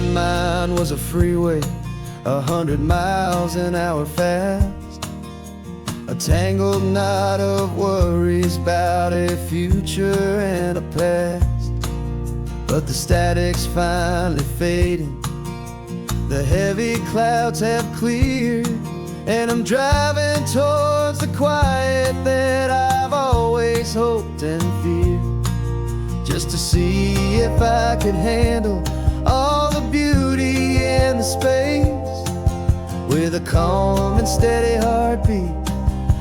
my mind was a freeway, 100 miles an hour fast, a tangled knot of worries about a future and a past. But the static's finally fading, the heavy clouds have cleared, and I'm driving towards the quiet that I've always hoped and feared, just to see if I could handle all the beauty and the space, with a calm and steady heartbeat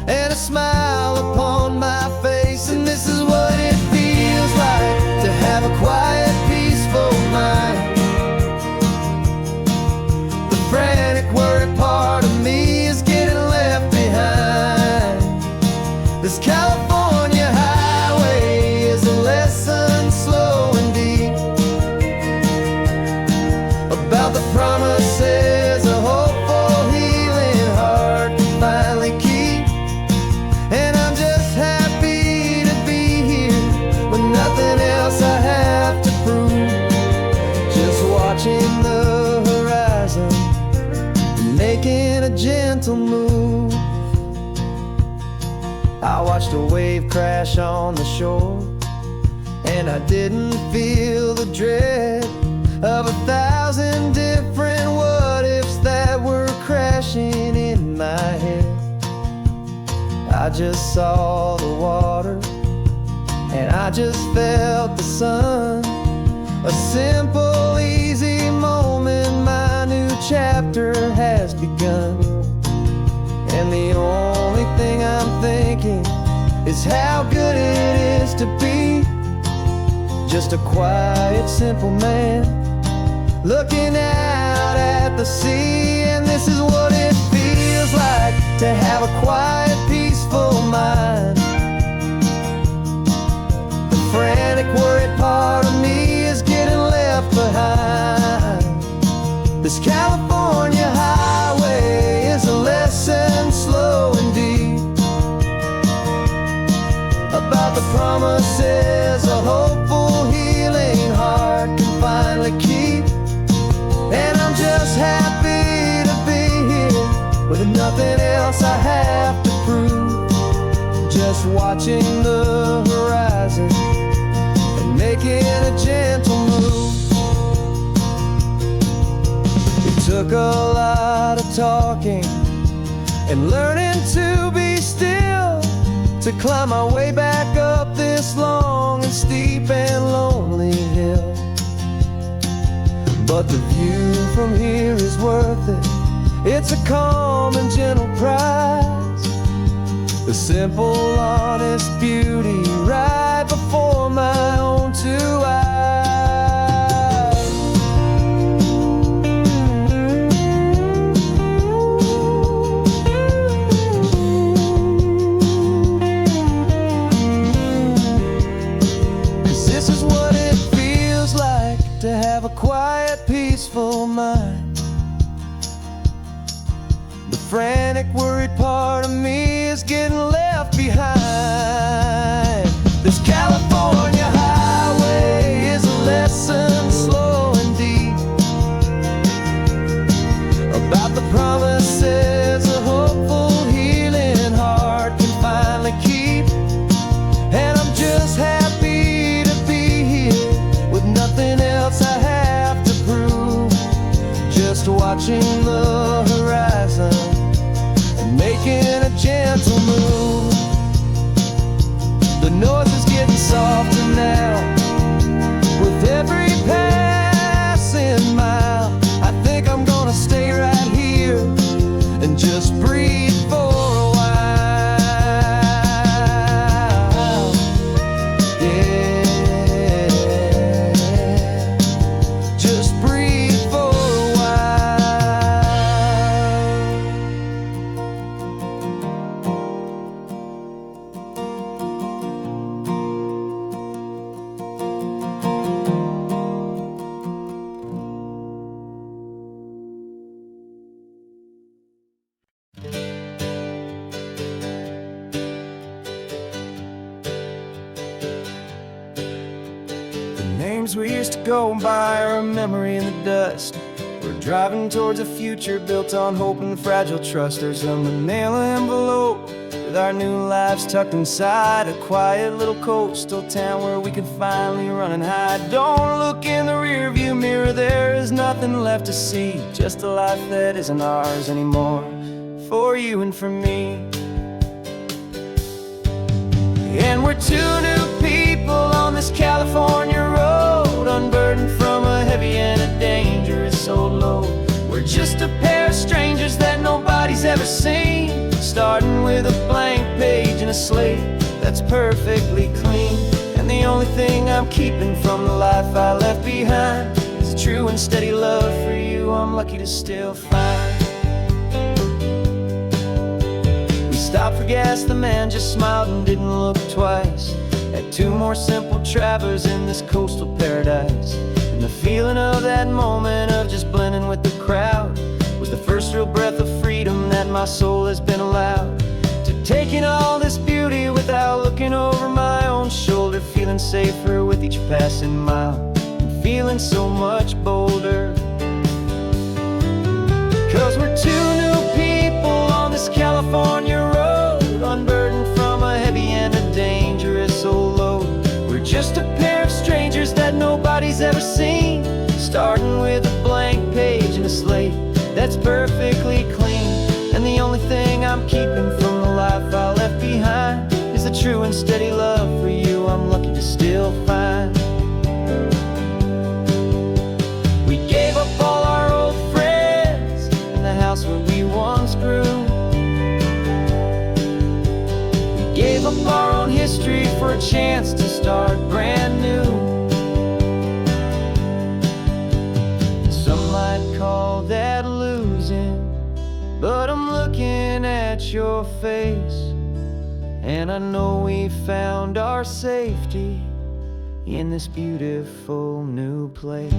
and a smile upon my face. And this is what it feels like to have a quiet, peaceful mind. The frantic, worried part of me is getting left behind. This California highway is a lesson slow and deep about the promises a hopeful, healing heart can finally keep. And I'm just happy to be here with nothing else I have to prove, just watching the horizon, making a gentle move. I watched a wave crash on the shore, and I didn't feel the dread of 1,000 different what-ifs that were crashing in my head. I just saw the water, and I just felt the sun. A simple, easy moment, my new chapter has begun. And the only thing I'm thinking is how good it is to be just a quiet, simple man looking out at the sea. And this is what it feels like to have a quiet, peaceful mind. The frantic, worried part of me is getting left behind. This California highway is a lesson slow and deep about the promises a hopeful, healing heart can finally keep. And I'm just happy to be here with nothing else I have to prove, just watching the horizon and making a gentle move. It took a lot of talking and learning to be still to climb my way back up this long and steep and lonely hill. But the view from here is worth it. It's a calm and gentle prize, the simple, honest beauty right before my own two eyes. This is what it feels like to have a quiet, peaceful mind. The frantic, worried part of me is getting left behind. This California highway is a lesson slow and deep about the promises a hopeful, healing heart can finally keep. And I'm just happy to be here with nothing else I have to prove, just watching the horizon and making a gentle move. The noise is getting softer now with every passing mile. I think I'm gonna stay right here and just breathe for a while. Yeah, just breathe for a while. dreams we used to go by are a memory in the dust. We're driving towards a future built on hope and fragile trust. There's a manila envelope with our new lives tucked inside, a quiet little coastal town where we can finally run and hide. Don't look in the rearview mirror, there is nothing left to see, just a life that isn't ours anymore, for you and for me. And we're two new people on this California road, unburdened from a heavy and a dangerous old load. We're just a pair of strangers that nobody's ever seen, starting with a blank page and a slate that's perfectly clean. And the only thing I'm keeping from the life I left behind is a true and steady love for you I'm lucky to still find. We stopped for gas, the man just smiled and didn't look twice. Had two more simple travelers in this coastal paradise. And the feeling of that moment of just blending with the crowd was the first real breath of freedom that my soul has been allowed to take in all this beauty without looking over my own shoulder, feeling safer with each passing mile and feeling so much bolder. 'Cause we're two new people on this California road, unburdened from a heavy and a dangerous old load. We're just a pair of strangers that nobody's ever seen, starting with a blank page and a slate that's perfectly clean. And the only thing I'm keeping from the life I left behind is the true and steady love for you I'm lucky to still find. We gave up all our old friends and the house where we once grew. We gave up our own history for a chance to start brand new. Some might call that losing, but I'm looking at your face, and I know we found our safety in this beautiful new place.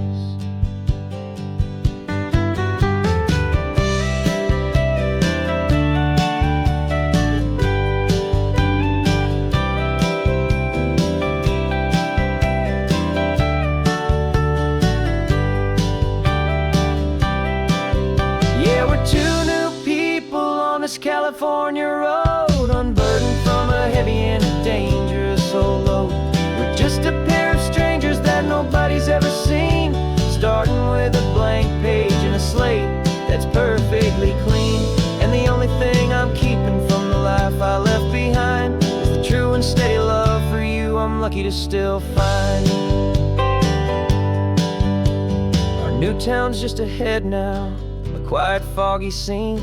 California road, unburdened from a heavy and a dangerous old load. We're just a pair of strangers that nobody's ever seen, starting with a blank page and a slate that's perfectly clean. And the only thing I'm keeping from the life I left behind is the true and steady love for you I'm lucky to still find. Our new town's just ahead now, a quiet foggy scene.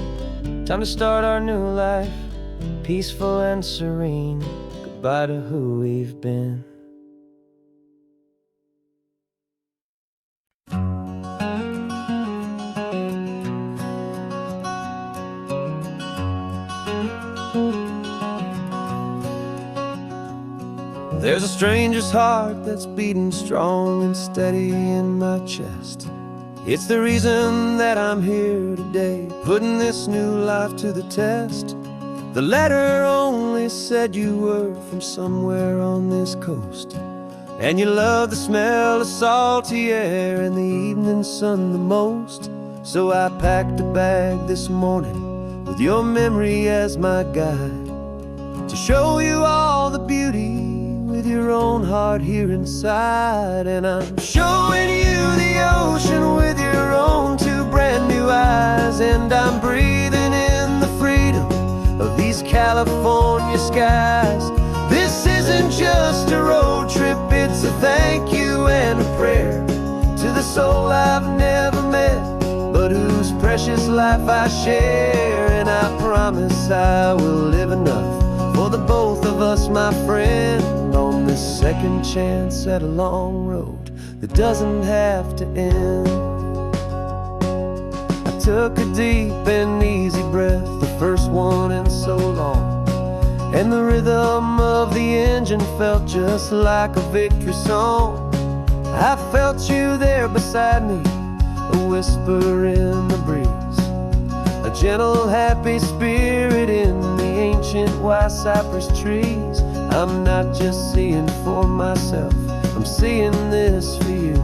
Time to start our new life, peaceful and serene. Goodbye to who we've been. There's a stranger's heart that's beating strong and steady in my chest. It's the reason that I'm here today, putting this new life to the test. The letter only said you were from somewhere on this coast, and you love the smell of salty air and the evening sun the most. So I packed a bag this morning with your memory as my guide, to show you all the beauty with your own heart here inside. And I'm showing you the ocean with your own two brand new eyes, and I'm breathing in the freedom of these California skies. This isn't just a road trip, it's a thank you and a prayer to the soul I've never met, but whose precious life I share. And I promise I will live enough for the both of us, my friend, on this second chance at a long road that doesn't have to end. I took a deep and easy breath, the first one in so long, and the rhythm of the engine felt just like a victory song. I felt you there beside me, a whisper in the breeze, a gentle happy spirit in the ancient white cypress trees. I'm not just seeing for myself, I'm seeing this for you.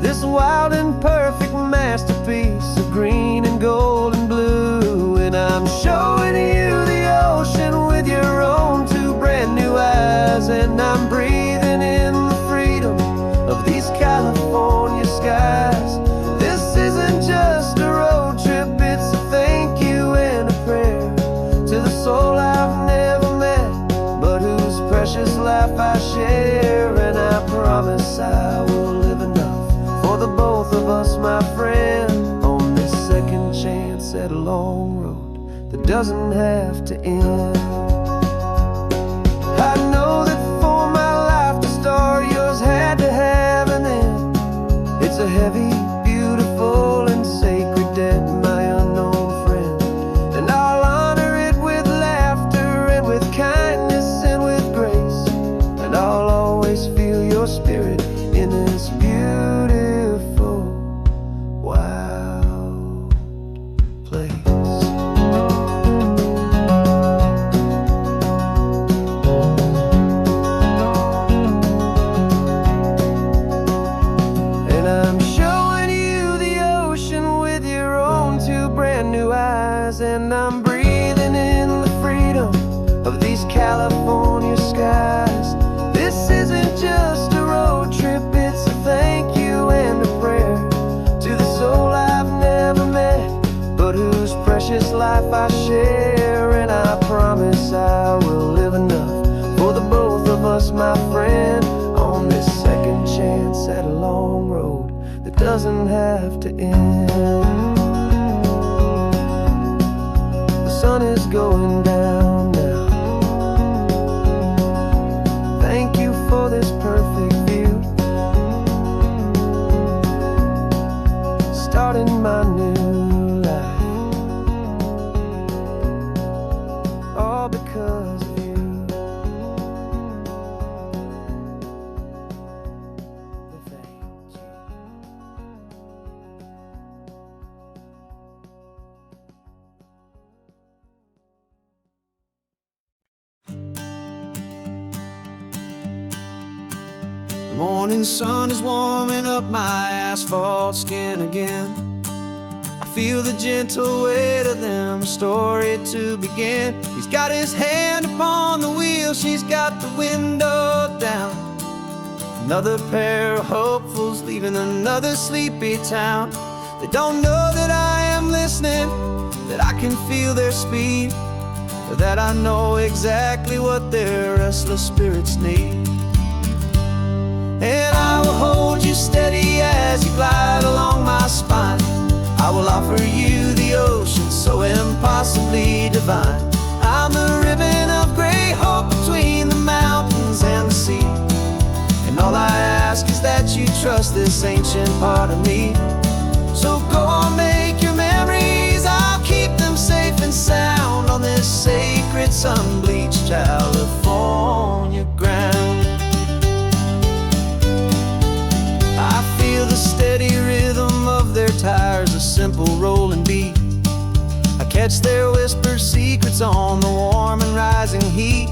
This wild and perfect masterpiece of green and gold and blue. And I'm showing you the ocean with your own two brand new eyes. And I'm breathing in the freedom of these California skies. This isn't just a road trip, it's a thank you and a prayer to the soul I've never met, but whose precious life I share. And I promise I will live enough for the both of us, my friend, on this second chance at a long road that doesn't have to end. I know that for my life to start, yours had to have an end. It's a heavy, beautiful, and sacred debt, my unknown friend. And I'll honor it with laughter and with kindness and with grace. And I'll always feel your spirit in this beautiful, wild place. And I'm showing you the ocean with your own two brand new eyes. And I'm breathing in the freedom of these California skies. This isn't just a road trip, it's a thank you and a prayer to the soul I've never met, but whose precious life I share. And I promise I will live enough for the both of us, my friend, on this second chance at a long road that doesn't have to end. The sun is going down now. Thank you for this perfect view, starting my new life, all because of you. Thank you. The morning sun is warming up my asphalt skin again. I feel the gentle weight of them, a story to begin. He's got his hand upon the wheel, she's got the window down. Another pair of hopefuls leaving another sleepy town. They don't know that I am listening, that I can feel their speed, or that I know exactly what their restless spirits need. And I will hold you steady as you glide along my spine. I will offer you the ocean so impossibly divine. I'm the ribbon of gray hope between the mountains and the sea. And all I ask is that you trust this ancient part of me. So go on, make your memories, I'll keep them safe and sound on this sacred sun-bleached California ground. I feel the steady rhythm of their tires, a simple rolling beat. I catch their whispered secrets on the warm and rising heat.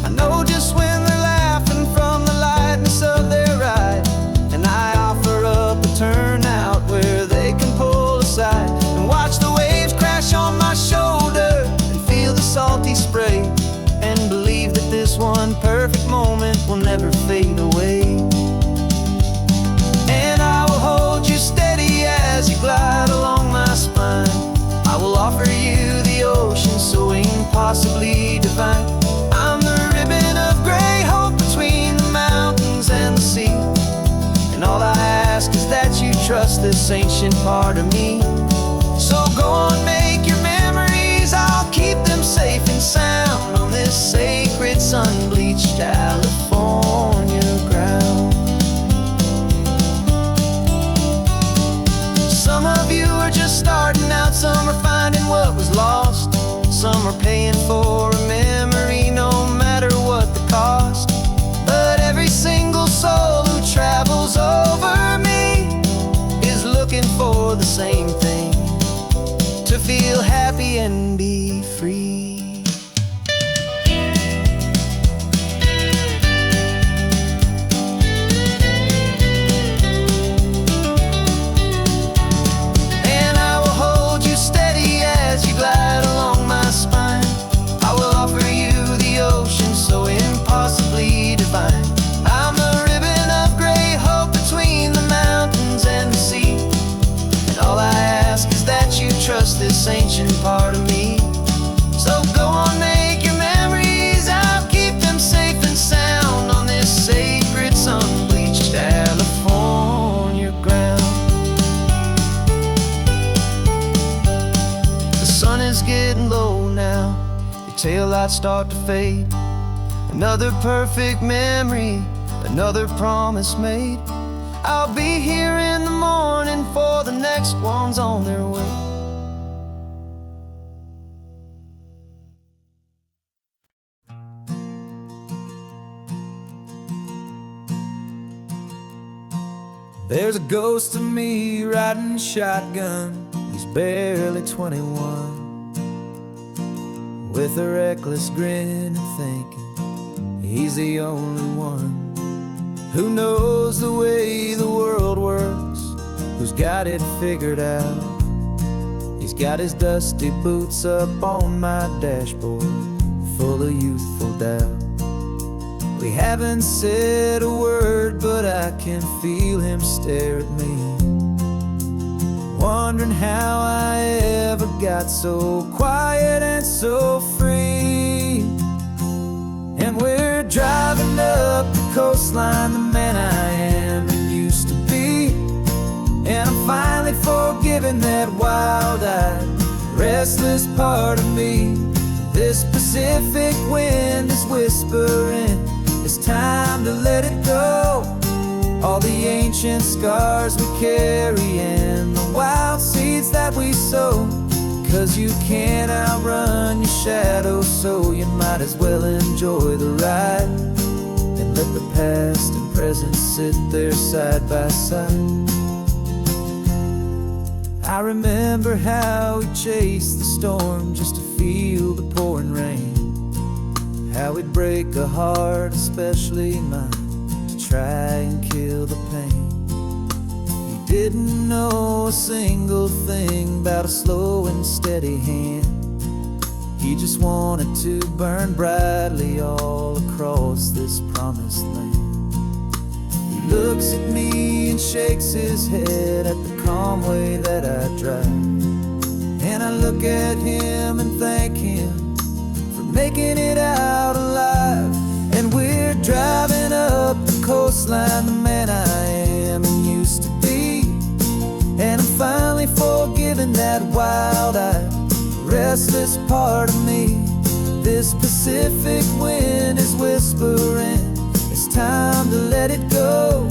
I know just when they're laughing from the lightness of their ride, and I offer up a turnout where they can pull aside and watch the waves crash on my shoulder and feel the salty spray, and believe that this one perfect moment will never fade away. As you glide along my spine, I will offer you the ocean so impossibly divine. I'm the ribbon of gray hope between the mountains and the sea. And all I ask is that you trust this ancient part of me. So go on, make your memories, I'll keep them safe and sound on this sacred sun-bleached California ground. Some of you are just starting out, some are finding what was lost, some are paying for a memory no matter what the cost. But every single soul who travels over me is looking for the same thing, to feel happy and be free. this ancient part of me. So go on, make your memories, I'll keep them safe and sound on this sacred sun-bleached California ground. The sun is getting low now, your taillights start to fade. Another perfect memory, another promise made. I'll be here in the morning for the next ones on their way. There's a ghost of me riding shotgun. He's barely 21, with a reckless grin and thinking he's the only one who knows the way the world works, who's got it figured out. He's got his dusty boots up on my dashboard, full of youthful doubt. We haven't said a word, but I can feel him stare at me, wondering how I ever got so quiet and so free. And we're driving up the coastline, the man I am and used to be. And I'm finally forgiving that wild-eyed, restless part of me. This Pacific wind is whispering, it's time to let it go. All the ancient scars we carry and the wild seeds that we sow. 'Cause you can't outrun your shadow, so you might as well enjoy the ride and let the past and present sit there side by side. I remember how we chased the storm just to feel the pouring rain, how we'd break a heart, especially mine, to try and kill the pain. Didn't know a single thing about a slow and steady hand. He just wanted to burn brightly all across this promised land. He looks at me and shakes his head at the calm way that I drive, and I look at him and thank him for making it out alive. And we're driving up the coastline, the man I am and used to be. And I'm finally forgiving that wild-eyed, restless part of me. This Pacific wind is whispering, it's time to let it go.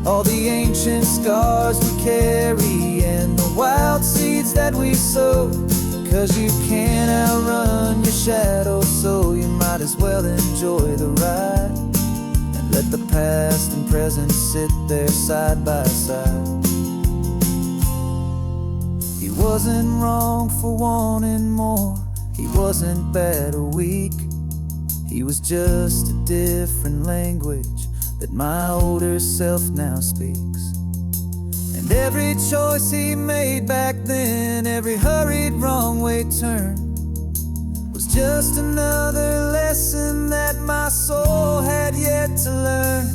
All the ancient scars we carry and the wild seeds that we sow. 'Cause you can't outrun your shadow, so you might as well enjoy the ride and let the past and present sit there side by side. He wasn't wrong for wanting more, he wasn't bad or weak. He was just a different language that my older self now speaks. And every choice he made back then, every hurried wrong way turn, was just another lesson that my soul had yet to learn.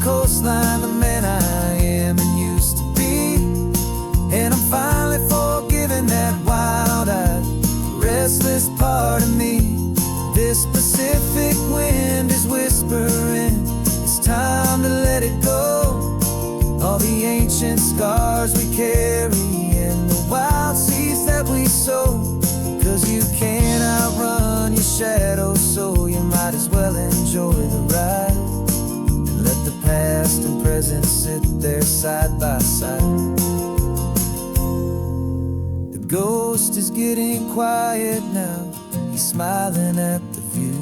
Coastline, the man I am and used to be. And I'm finally forgiving that wild-eyed, restless part of me. This Pacific wind is whispering, it's time to let it go. All the ancient scars we carry and the wild seeds that we sow. 'Cause you can't outrun your shadow, so you might as well enjoy the ride. Let the past and present sit there side by side. The ghost is getting quiet now, he's smiling at the view.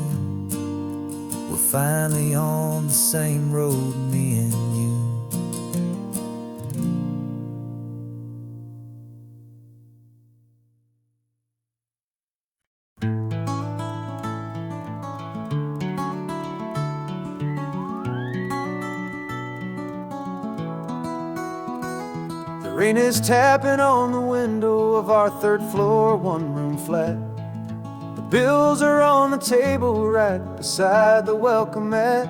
We're finally on the same road, me and you. Rain is tapping on the window of our third floor, one-room flat. The bills are on the table right beside the welcome mat.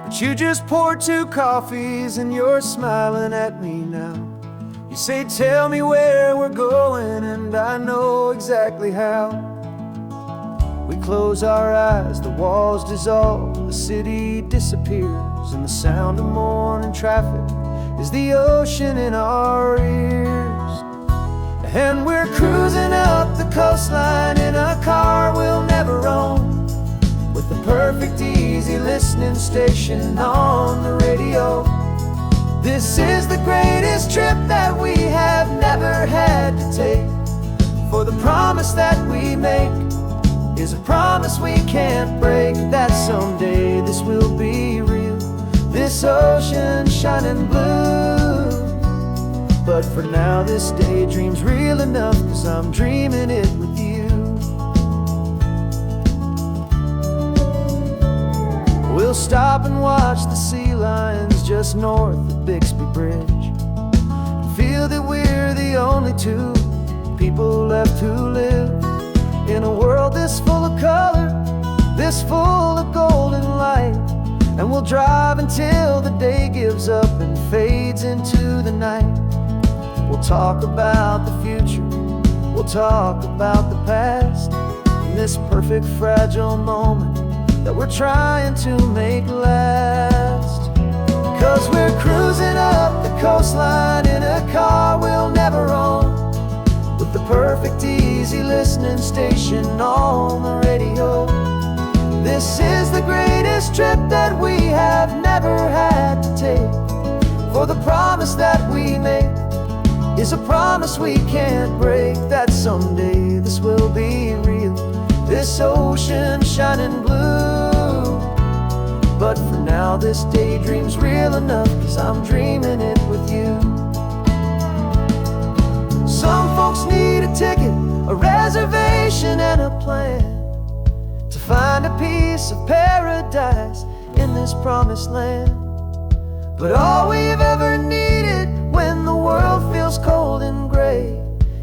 But you just poured 2 coffees and you're smiling at me now. You say, tell me where we're going, and I know exactly how. We close our eyes, the walls dissolve, the city disappears, and the sound of morning traffic is the ocean in our ears. And we're cruising up the coastline in a car we'll never own, with the perfect easy listening station on the radio. This is the greatest trip that we have never had to take, for the promise that we make is a promise we can't break, that someday this will be real, this ocean shining blue. But for now this daydream's real enough, 'cause I'm dreaming it with you. We'll stop and watch the sea lions just north of Bixby Bridge, and feel that we're the only 2 people left who live in a world this full of color, this full of golden light. And we'll drive until the day gives up and fades into the night. We'll talk about the future, we'll talk about the past, in this perfect fragile moment that we're trying to make last. 'Cause we're cruising up the coastline in a car we'll never own, with the perfect easy listening station on the radio. This is the greatest trip that we have never had to take, for the promise that we make is a promise we can't break, that someday this will be real, this ocean shining blue. But for now this daydream's real enough, 'cause I'm dreaming it with you. Some folks need a ticket, a reservation and a plan, to find a piece of paradise in this promised land. But all we've ever needed when the world feels cold and gray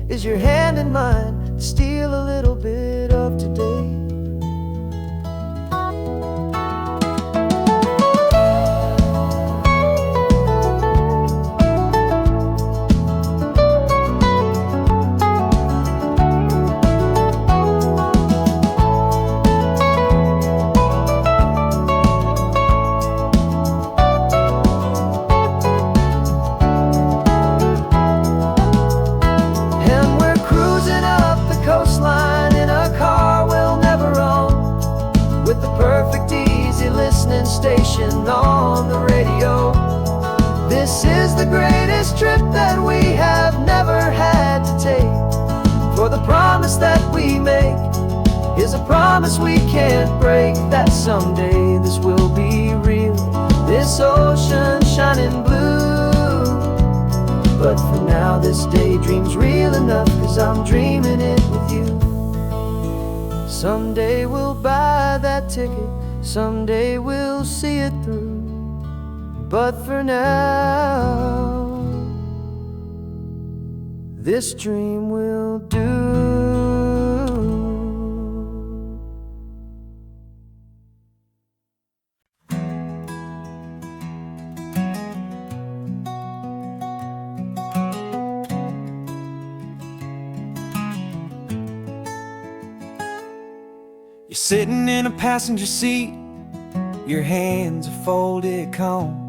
is your hand in mine to steal a little bit of today. Station on the radio. This is the greatest trip that we have never had to take, for the promise that we make is a promise we can't break, that someday this will be real, this ocean shining blue. But for now this daydream's real enough, 'cause I'm dreaming it with you. Someday we'll buy that ticket, someday we'll see it through, but for now this dream will do. You're sitting in a passenger seat, your hands are folded calm.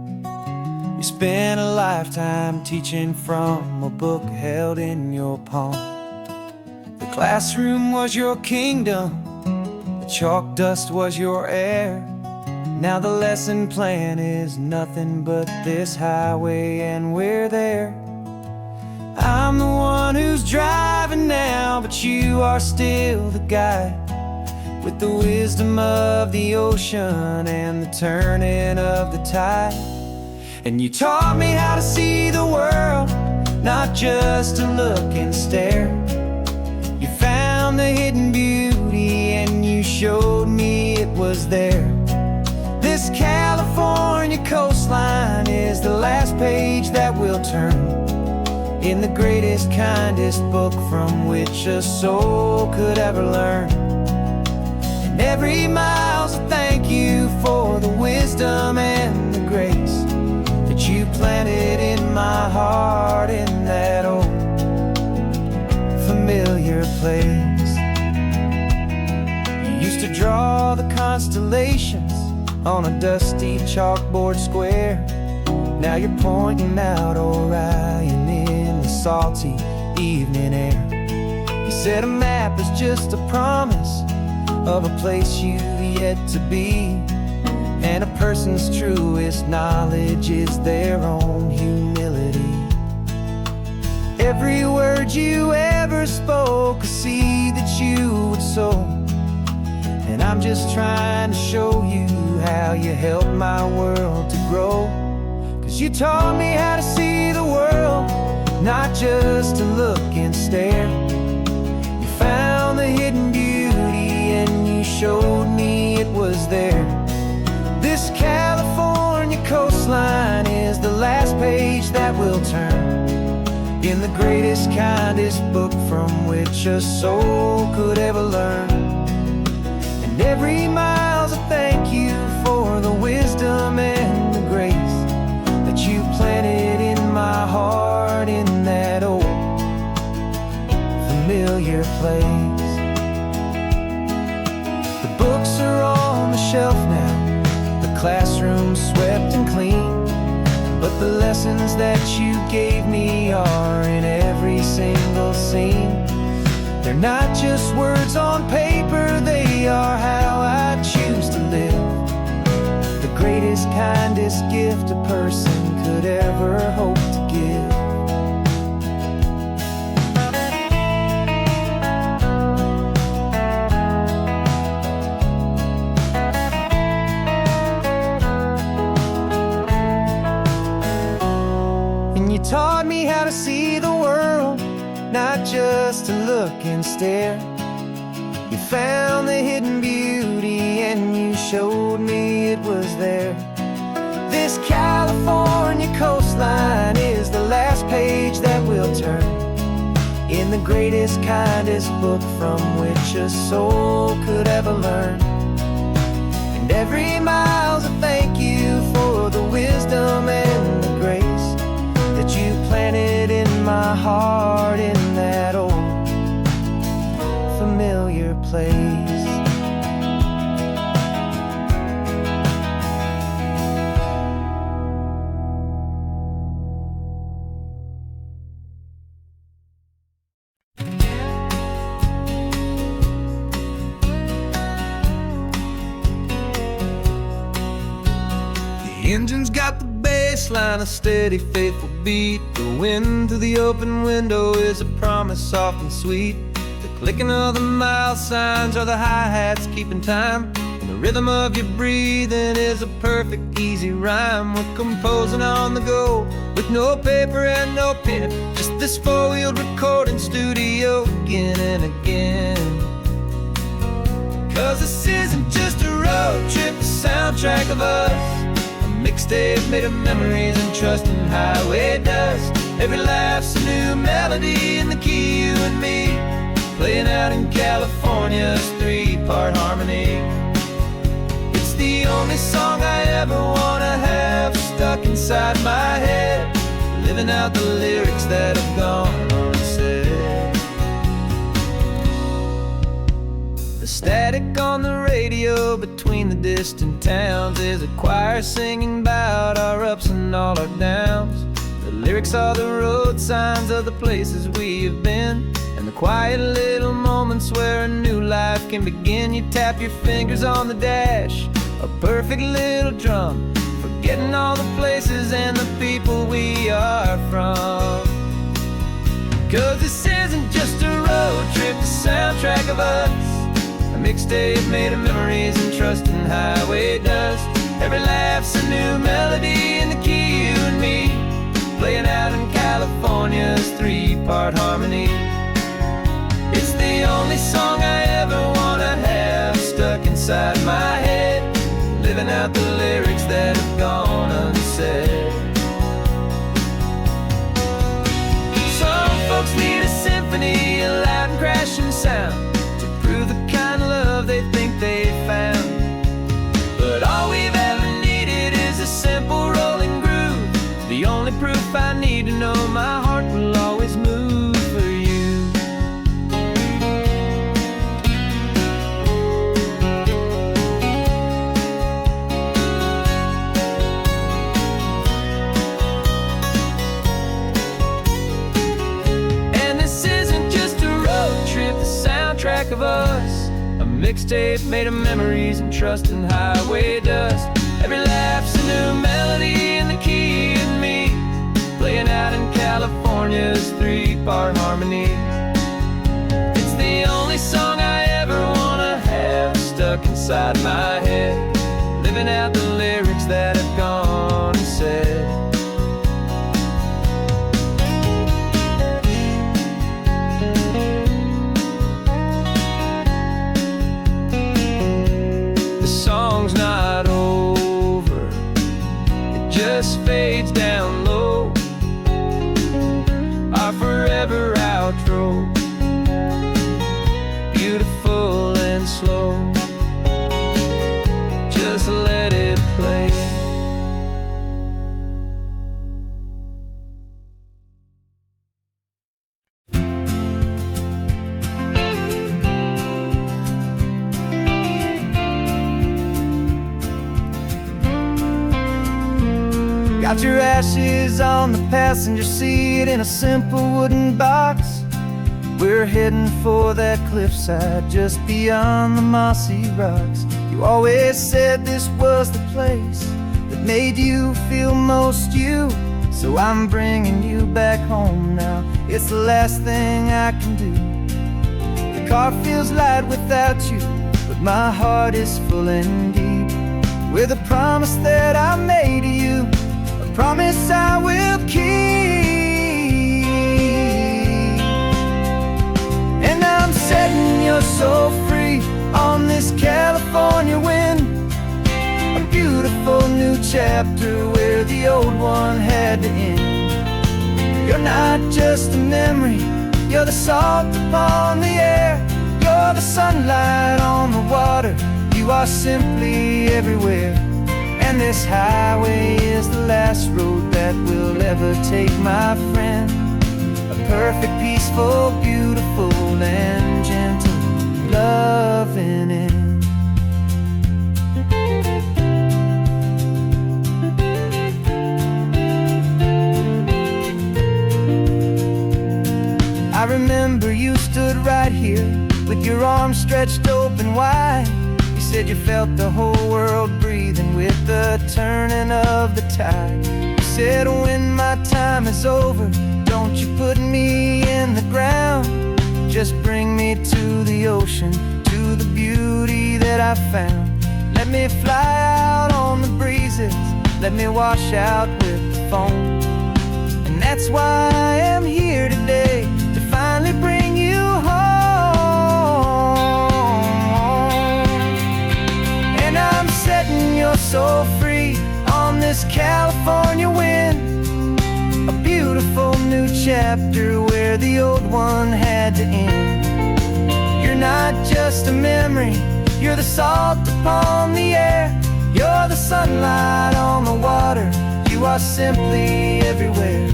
You spent a lifetime teaching from a book held in your palm. The classroom was your kingdom, the chalk dust was your air. Now the lesson plan is nothing but this highway, and we're there. I'm the one who's driving now, but you are still the guide, with the wisdom of the ocean and the turning of the tide. And you taught me how to see the world, not just to look and stare. You found the hidden beauty and you showed me it was there. This California coastline is the last page that we'll turn, in the greatest, kindest book from which a soul could ever learn. And every mile's a thank you for the wisdom and the grace that you planted in my heart in that old familiar place. You used to draw the constellations on a dusty chalkboard square. Now you're pointing out Orion in the salty evening air. You said a map is just a promise of a place you've yet to be, and a person's truest knowledge is their own humility. Every word you ever spoke, a seed that you would sow, and I'm just trying to show you how you helped my world to grow. 'Cause you taught me how to see the world, not just to look and stare. You found the hidden beauty and you showed me it was there. This California coastline is the last page that we'll turn in the greatest, kindest book from which a soul could ever learn. And every mile's a thank you for the wisdom and the grace that you planted in my heart in that old familiar place. The books are on the shelf now, the classroom swept and clean, but the lessons that you gave me are in every single scene. They're not just words on paper, they are how I choose to live. The greatest, kindest gift a person could ever hope to give. And you taught me how to see the world, not just to look and stare. You found the hidden beauty and you showed me it was there. This California coastline is the last page that we'll turn in the greatest, kindest book from which a soul could ever learn. And every mile's a thank you for the wisdom and the grace that you planted in my heart in that old familiar place. The engine's got the bass line, a steady, faithful beat. The wind through the open window is a promise soft and sweet. The clicking of the mile signs are the hi-hats keeping time, and the rhythm of your breathing is a perfect, easy rhyme. We're composing on the go with no paper and no pen, just this four-wheeled recording studio again and again. 'Cause this isn't just a road trip, the soundtrack of us, mixtape made of memories and trust in highway dust. Every laugh's a new melody in the key, you and me, playing out in California's three-part harmony. It's the only song I ever wanna have stuck inside my head, living out the lyrics that have gone unsaid. The static on the radio between the distant towns is a choir singing about our ups and all our downs. The lyrics are the road signs of the places we have been, and the quiet little moments where a new life can begin. You tap your fingers on the dash, a perfect little drum, forgetting all the places and the people we are from. 'Cause this isn't just a road trip, the soundtrack of us, a mixtape made of memories and trust in highway dust. Every laugh's a new melody in the key, you and me, playing out in California's three-part harmony. It's the only song I ever wanna have stuck inside my head, living out the lyrics that have gone unsaid. mixtape made of memories and trust and highway dust. Every laugh's a new melody in the key and me, playing out in California's 3-part harmony. It's the only song I ever wanna have stuck inside my head, living out the lyrics that have gone and said. The song's not over, it just fades down low, our forever outro, beautiful and slow. Just let it play. Got your ashes on the passenger seat in a simple wooden box. We're heading for that cliffside just beyond the mossy rocks. You always said this was the place that made you feel most you, so I'm bringing you back home now. It's the last thing I can do. The car feels light without you, but my heart is full and deep with a promise that I made to you, a promise I will keep. And I'm setting your soul free on this California wind, a beautiful new chapter where the old one had to end. You're not just a memory, you're the salt upon the air, you're the sunlight on the water, you are simply everywhere. And this highway is the last road that we'll ever take, my friend. A perfect, peaceful, beautiful, and gentle loving end. I remember you stood right here with your arms stretched open wide. You said you felt the whole world breathing with the turning of the tide. You said when my time is over, don't you put me in the ground, just bring me to the ocean, to the beauty that I found. Let me fly out on the breezes, let me wash out with the foam. And that's why I am here today, to finally bring you home. And I'm setting your soul free on this California wind, a beautiful new chapter where the old one had to end. You're not just a memory, you're the salt upon the air, you're the sunlight on the water, you are simply everywhere.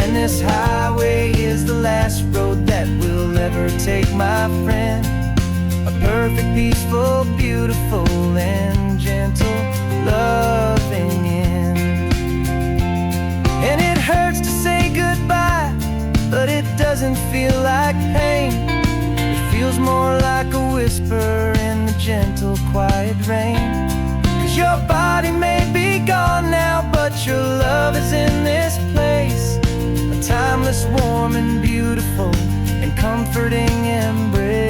And this highway is the last road that we'll ever take, my friend. A perfect, peaceful, beautiful, and gentle loving end. And it hurts to say goodbye, but it doesn't feel like pain. It feels more like a whisper in the gentle, quiet rain. 'Cause your body may be gone now, but your love is in this place, a timeless, warm, and beautiful, and comforting embrace.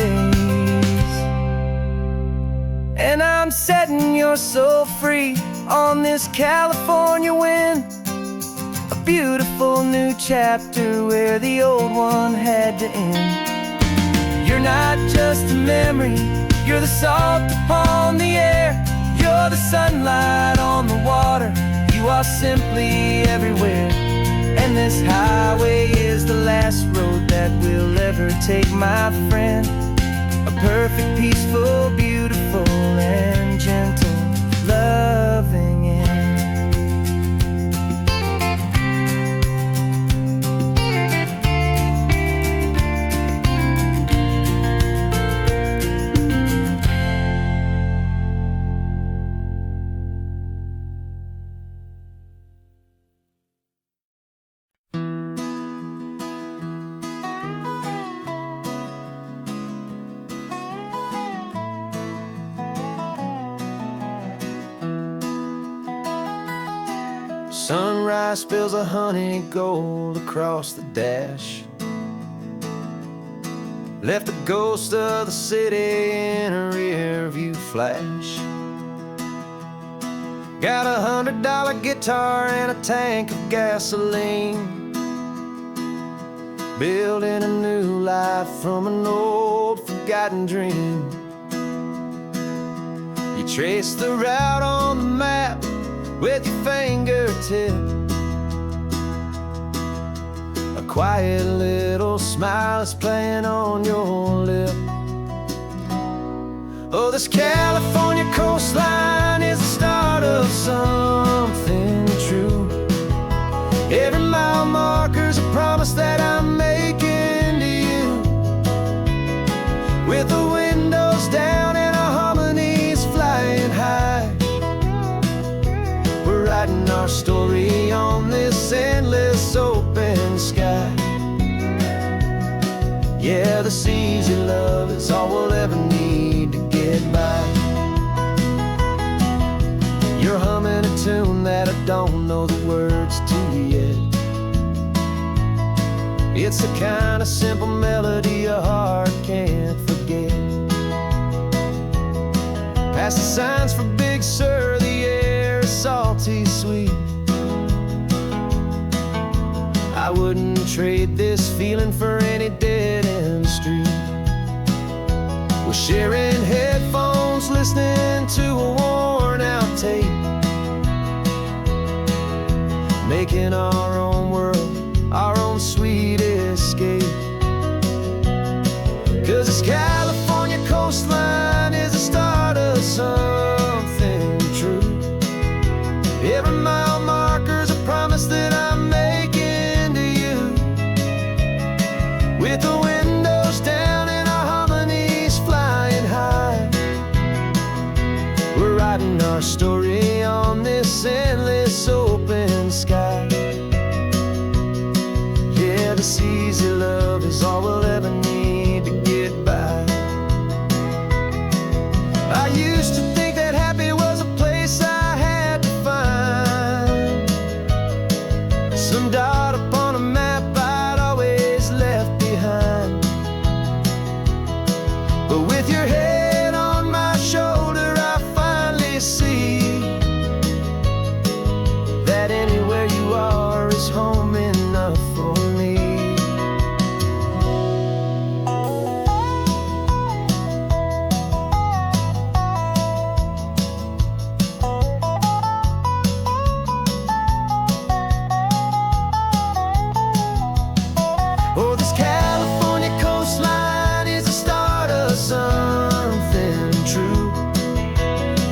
And I'm setting your soul free on this California wind, a beautiful new chapter where the old one had to end. You're not just a memory, you're the salt upon the air, you're the sunlight on the water, you are simply everywhere. And this highway is the last road that we'll ever take, my friend. A perfect, peaceful, beautiful, and gentle loving end. Sunrise spills a honey gold across the dash. Left the ghost of the city in a rear view flash. Got a $100 guitar and a tank of gasoline, building a new life from an old forgotten dream. You trace the route on the map with your fingertip, a quiet little smile is playing on your lip. Oh, this California coastline is the start of something true. Every mile marker's a promise that I'm making to you. With the windows down and our harmonies flying high, we're writing our story on this endless open sky. Yeah, this easy love is all we'll ever need to get by. You're humming a tune that I don't know the words to yet. It's the kind of simple melody your heart can't forget. Past the signs for Big Sur, the air is salty sweet. I wouldn't trade this feeling for any dead-end street. We're sharing headphones, listening to a worn-out tape, making our own world, our own sweet escape. 'Cause this California coastline is the start of something true. Every mile marker's a promise that I'm making to you. With the windows down and our harmonies flying high, we're writing our story on this endless open sky. Yeah, this easy love is all we'll ever need to get by. I used to think that happy was a place I had to find, some dot upon a map I'd always left behind. But with your head on my shoulder, I finally see that anywhere you are is home enough for me. Oh, this California coastline is the start of something true.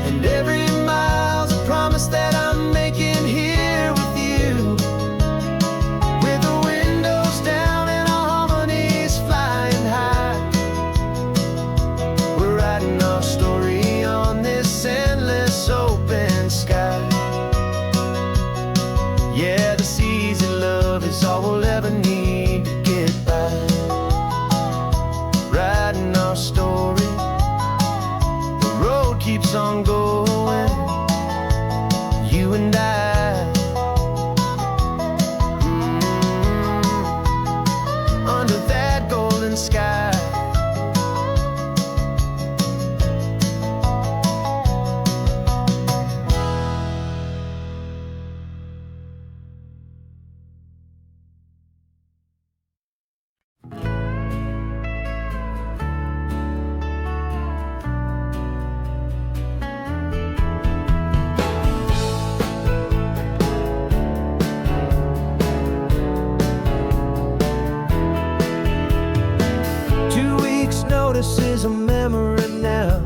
And every mile's a promise that I'm making here with you. With the windows down and our harmonies flying high, we're writing our story on this endless open sky. Yeah, this easy love is all we'll ever need to get by. Writing our story, the road keeps on going, you and I, under that golden sky. Notice is a memory now.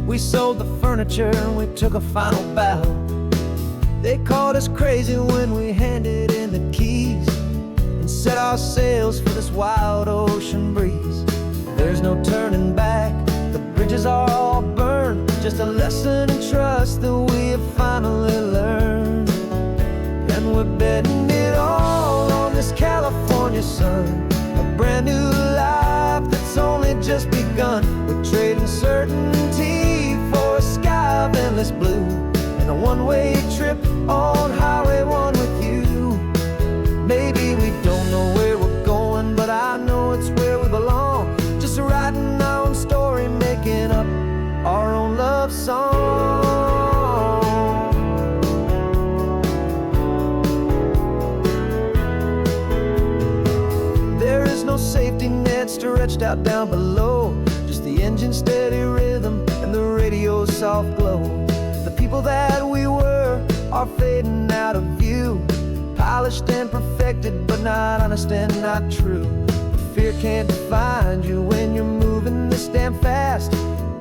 We sold the furniture and we took a final bow. They called us crazy when we handed in the keys and set our sails for this wild ocean breeze. There's no turning back, the bridges are all burned, just a lesson in trust that we have finally learned. And we're betting it all on this California sun, a brand new life that's only just begun. We're trading certainty for a sky of endless blue and a one-way trip on Highway 1. it's where we belong. Just writing our own story, making up our own love song. There is no safety net stretched out down below, just the engine's steady rhythm and the radio's soft glow. The people that we were are fading out of view, polished and perfected, but not honest and not true. Fear can't define you when you're moving this damn fast,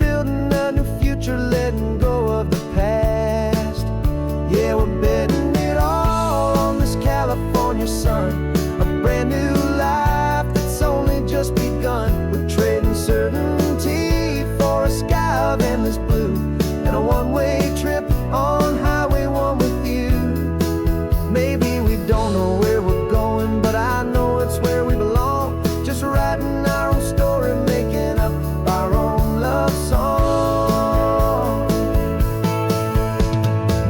building a new future, letting go of the past. Yeah, we're betting it all on this California sun, a brand new life that's only just begun. We're trading certainty for a sky of endless blue, and a one-way trip on Highway 1 with you. Maybe we don't know where we're going, but I know it's where we belong. Just writing our own story, making up our own love song.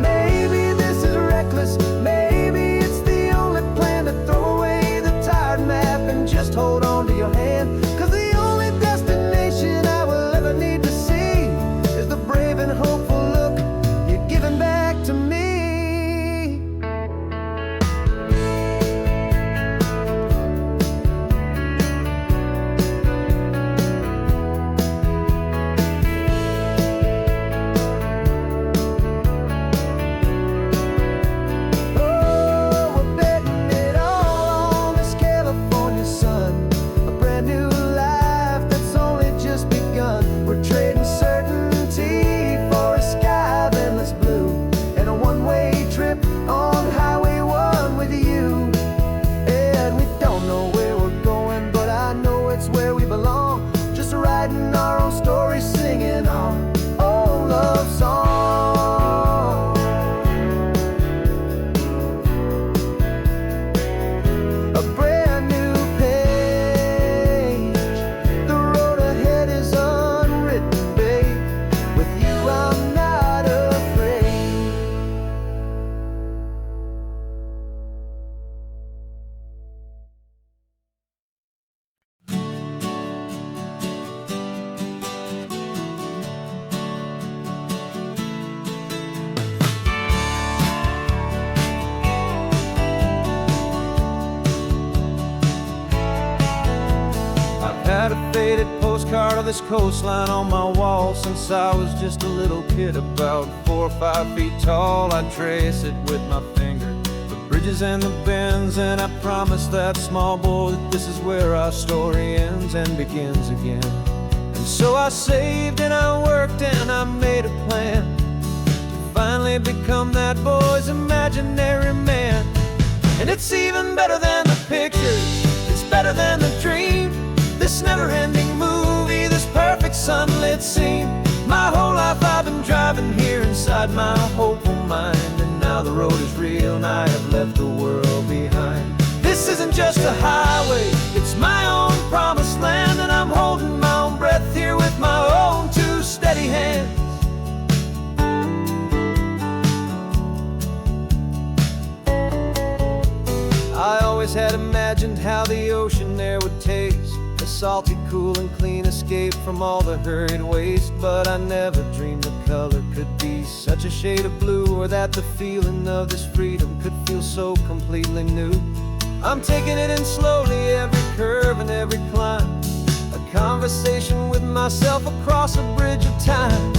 Maybe this is reckless, maybe it's the only plan to throw away the tired map and just hold on to your hand. 'Cause the only destination I will ever need to see is the brave and hopeful look you're giving back to me. Had a faded postcard of this coastline on my wall since I was just a little kid, about 4 or 5 feet tall. I trace it with my finger, the bridges and the bends, and I promised that small boy that this is where our story ends and begins again. And so I saved and I worked and I made a plan to finally become that boy's imaginary man. And it's even better than the pictures, it's better than the dream, this never-ending movie, this perfect sunlit scene. My whole life I've been driving here inside my hopeful mind, and now the road is real and I have left the world behind. This isn't just a highway, it's my own promised land, and I'm holding my own breath here with my own two steady hands. I always had imagined how the ocean there would taste, a salty, cool and clean escape from all the hurried waste. But I never dreamed the color could be such a shade of blue, or that the feeling of this freedom could feel so completely new. I'm taking it in slowly, every curve and every climb, a conversation with myself across a bridge of time.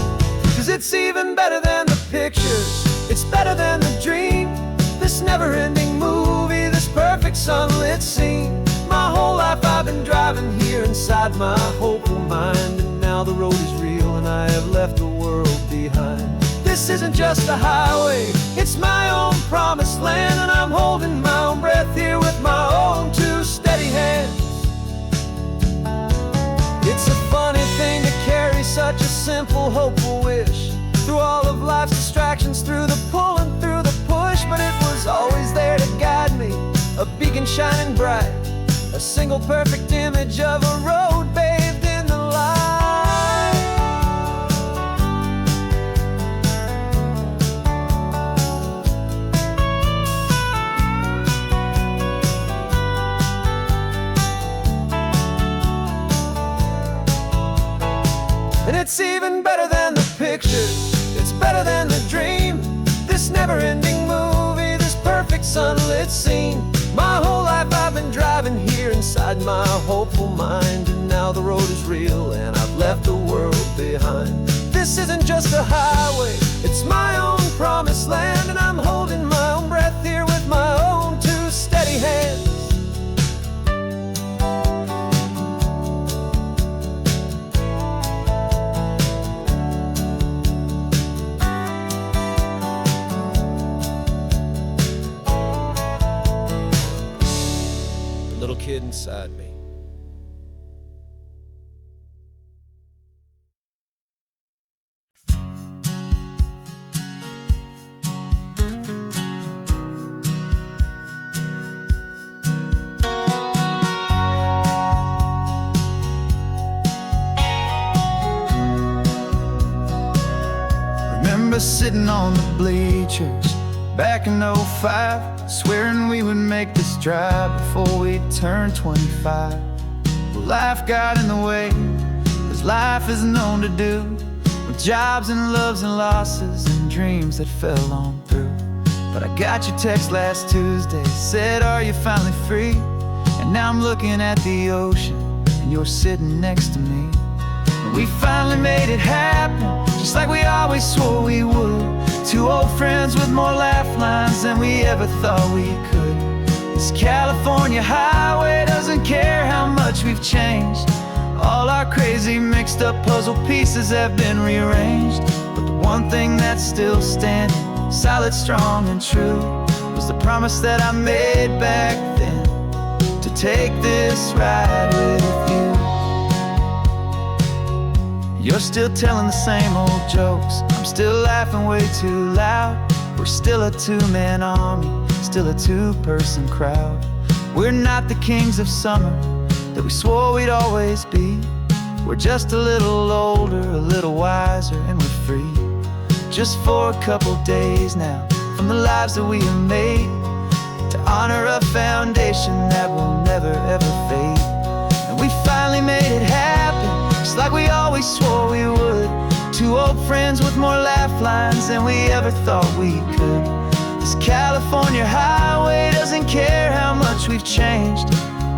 'Cause it's even better than the pictures, it's better than the dream, this never-ending movie, this perfect sunlit scene. My whole life I've been driving here inside my hopeful mind, and now the road is real and I have left the world behind. This isn't just a highway, it's my own promised land, and I'm holding my own breath here with my own two steady hands. It's a funny thing to carry such a simple, hopeful wish through all of life's distractions, through the pull and through the push, but it was always there to guide me, a beacon shining bright, a single perfect image of a road bathed in the light. It's even better than the picture, it's better than the dream. This never-ending movie, this perfect sunlit scene. My whole life I've been driving here inside my hopeful mind, and now the road is real and I've left the world behind. This isn't just a highway, it's my own promised land, and I'm holding my own breath here with my own two steady hands. The little kid inside me. Remember sitting on the bleachers back in '05, swearing we would make this drive before we turned 25. Well, life got in the way, as life is known to do, with jobs and loves and losses and dreams that fell on through. But I got your text last Tuesday, said, are you finally free? And now I'm looking at the ocean, and you're sitting next to me. And we finally made it happen, just like we always swore we would. Two old friends with more laugh lines than we ever thought we could. This California highway doesn't care how much we've changed. All our crazy mixed up puzzle pieces have been rearranged. But the one thing that's still standing, solid, strong, and true, was the promise that I made back then, to take this ride with you. You're still telling the same old jokes, I'm still laughing way too loud. We're still a two-man army, still a two-person crowd. We're not the kings of summer that we swore we'd always be. We're just a little older, a little wiser, and we're free. Just for a couple days now, from the lives that we have made, to honor a foundation that will never ever fade. And we finally made it happen, just like we always swore we would. Two old friends with more laugh lines than we ever thought we could. This California highway doesn't care how much we've changed.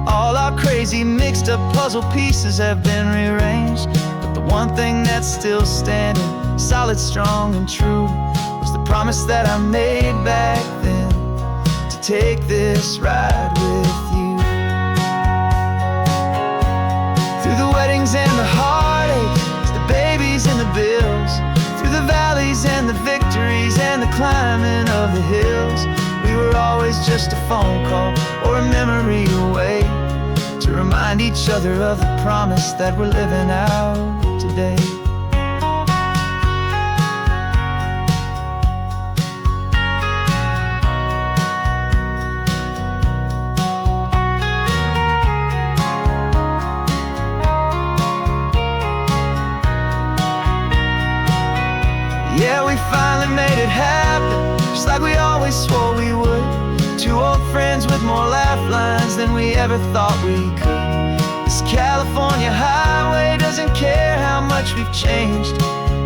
All our crazy mixed up puzzle pieces have been rearranged. But the one thing that's still standing, solid, strong, and true, was the promise that I made back then, to take this ride with you. Through the weddings and the heartaches, the babies and the bills, through the valleys and the victories and the climbing of the hills, we were always just a phone call or a memory away, to remind each other of the promise that we're living out today. Yeah, we finally made it happen, just like we always swore we would. Two old friends with more laugh lines than we ever thought we could. This California highway doesn't care how much we've changed.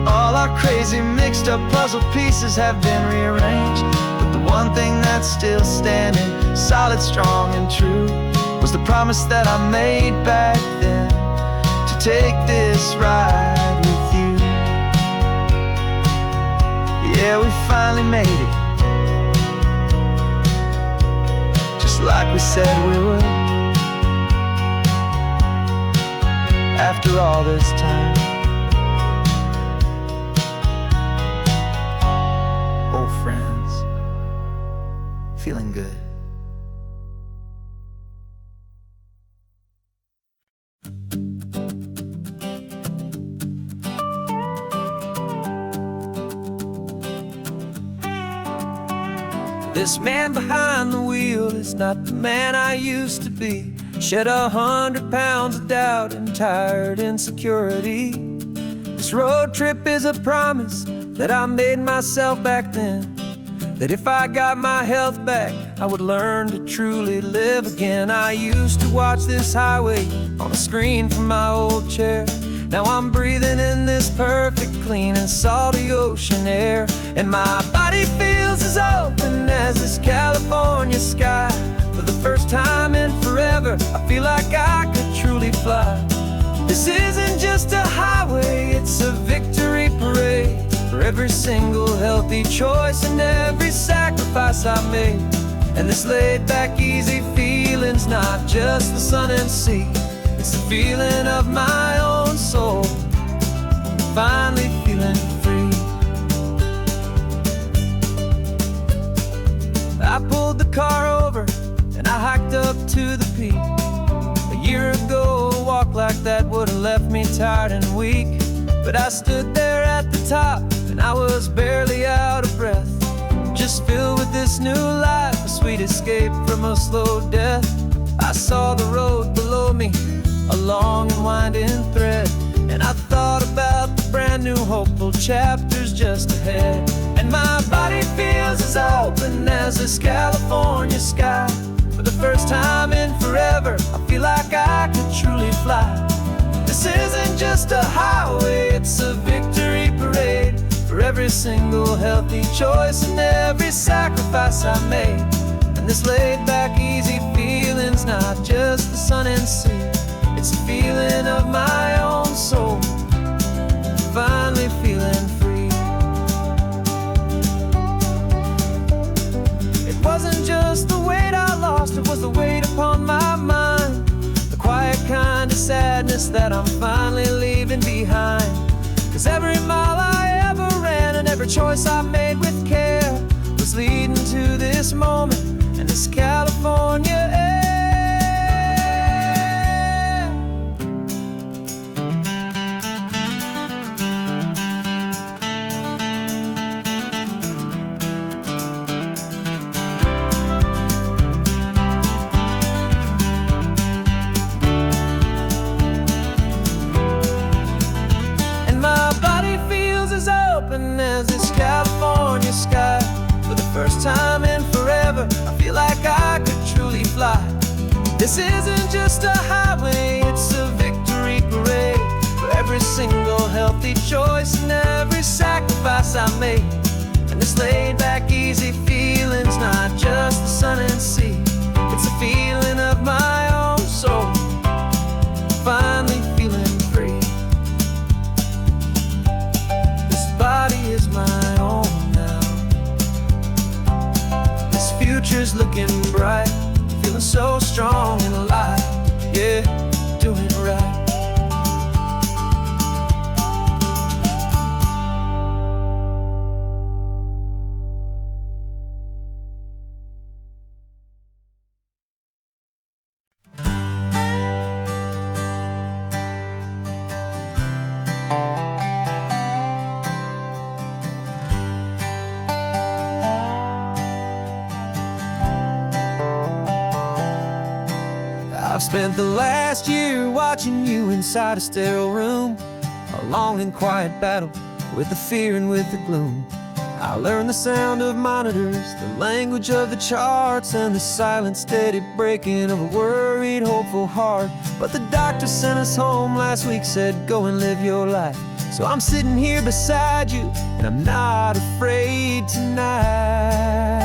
All our crazy mixed up puzzle pieces have been rearranged. But the one thing that's still standing, solid, strong, and true, was the promise that I made back then, to take this ride with you. Yeah, we finally made it, just like we said we would. After all this time, old friends, feeling good. This man behind the wheel is not the man I used to be. Shed 100 pounds of doubt and tired insecurity. This road trip is a promise that I made myself back then, that if I got my health back, I would learn to truly live again. I used to watch this highway on a screen from my old chair. Now I'm breathing in this perfect, clean and salty ocean air. And my body feels as open as this California sky. For the first time in forever, I feel like I could truly fly. This isn't just a highway, it's a victory parade. For every single healthy choice and every sacrifice I made. And this laid back, easy feeling's not just the sun and sea. It's the feeling of my own soul, finally feeling free. I pulled the car over and I hiked up to the peak. A year ago, a walk like that would've left me tired and weak. But I stood there at the top and I was barely out of breath, just filled with this new life, a sweet escape from a slow death. I saw the road below me, a long and winding thread, and I thought about the brand new hopeful chapters just ahead. And my body feels as open as this California sky. For the first time in forever, I feel like I could truly fly. This isn't just a highway, it's a victory parade. For every single healthy choice and every sacrifice I made. And this laid back, easy feeling's not just the sun and sea. It's a feeling of my own soul, finally feeling free. It wasn't just the weight I lost, it was the weight upon my mind. The quiet kind of sadness that I'm finally leaving behind. 'Cause every mile I ever ran and every choice I made with care was leading to this moment and this California air. As this California sky. For the first time in forever, I feel like I could truly fly. This isn't just a highway, it's a victory parade. For every single healthy choice and every sacrifice I made. And this laid back, easy feeling's not just the sun and sea. It's a feeling of my own soul, finally feeling free. Body is my own now. This future's looking bright, feeling so strong and alive. Yeah, doing right. I've spent the last year watching you inside a sterile room, a long and quiet battle with the fear and with the gloom. I learned the sound of monitors, the language of the charts, and the silent, steady breaking of a worried, hopeful heart. But the doctor sent us home last week, said go and live your life. So I'm sitting here beside you, and I'm not afraid tonight.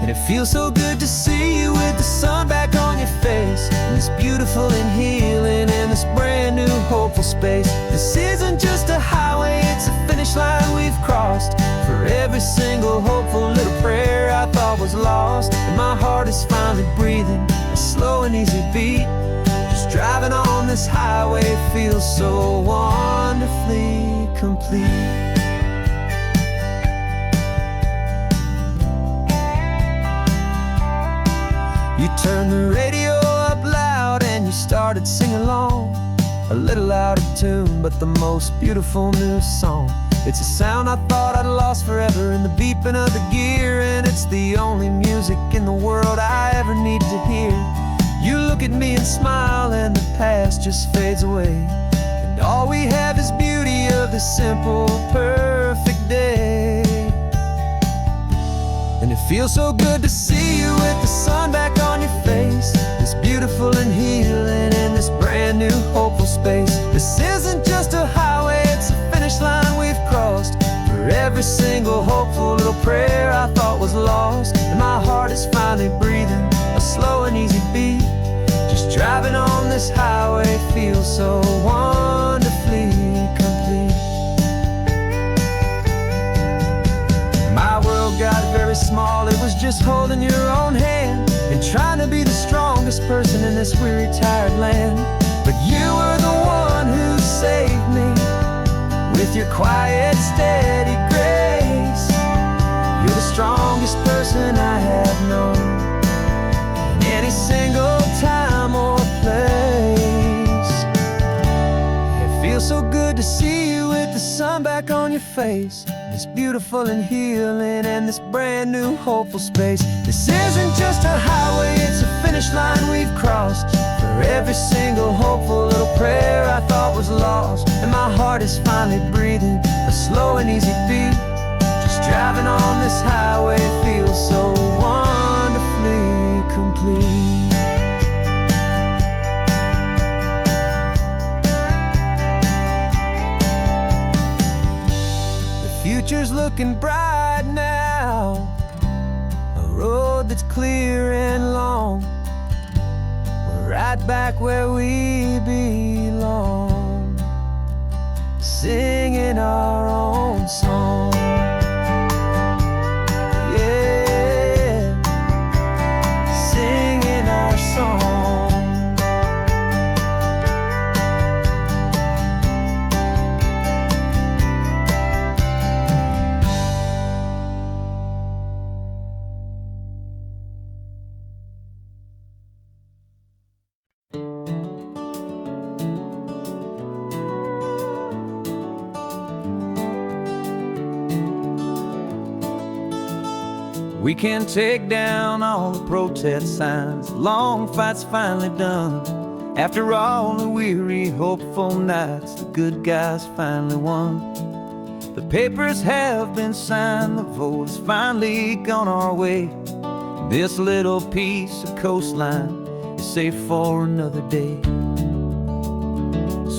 And it feels so good to see you with the sun back on your face, and this beautiful and healing in this brand new hopeful space. This isn't just a highway, it's a finish line we've crossed. For every single hopeful little prayer I thought was lost, and my heart is finally breathing a slow and easy beat. Just driving on this highway feels so wonderfully complete. You turned the radio up loud and you started singing along, a little out of tune, but the most beautiful new song. It's a sound I thought I'd lost forever in the beeping of the gear, and it's the only music in the world I ever need to hear. You look at me and smile and the past just fades away, and all we have is beauty of this simple, perfect day. Feels so good to see you with the sun back on your face. It's beautiful and healing in this brand new hopeful space. This isn't just a highway, it's a finish line we've crossed. For every single hopeful little prayer I thought was lost, and my heart is finally breathing a slow and easy beat. Just driving on this highway feels so wonderfully complete. My world got very small, it was just holding your own hand and trying to be the strongest person in this weary, tired land. But you were the one who saved me with your quiet, steady grace. You're the strongest person I have known in any single time or place. It feels so good to see you with the sun back on your face. It's beautiful and healing in this brand new hopeful space. This isn't just a highway, it's a finish line we've crossed. For every single hopeful little prayer I thought was lost, and my heart is finally breathing a slow and easy beat. Just driving on this highway feels so wonderfully complete. Future's looking bright now, a road that's clear and long. We're right back where we belong, singing our own song. Yeah, singing our song. We can take down all the protest signs, long fight's finally done. After all the weary, hopeful nights, the good guys finally won. The papers have been signed, the vote has finally gone our way. This little piece of coastline is safe for another day.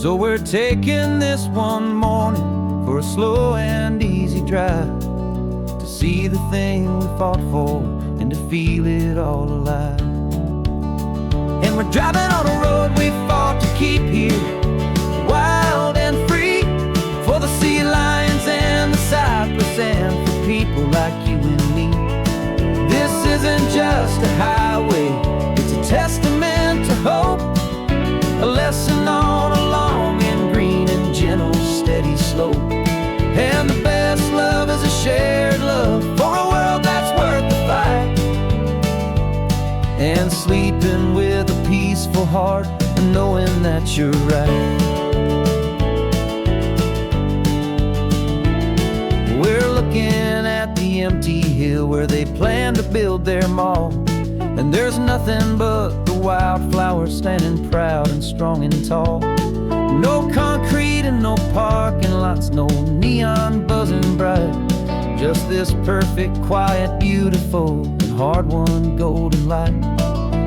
So we're taking this one morning for a slow and easy drive, to see the thing we fought for and to feel it all alive. And we're driving on a road we fought to keep here, wild and free, for the sea lions and the cypress and for people like you and me. This isn't just a highway, it's a testament to hope, a lesson all along in green and gentle, steady slope. And the best love is a shared love for a world that's worth the fight, and sleeping with a peaceful heart and knowing that you're right. We're looking at the empty hill where they plan to build their mall, and there's nothing but the wildflowers standing proud and strong and tall. No concrete and no parking lots, no neon buzzing bright, just this perfect, quiet, beautiful, and hard-won golden light.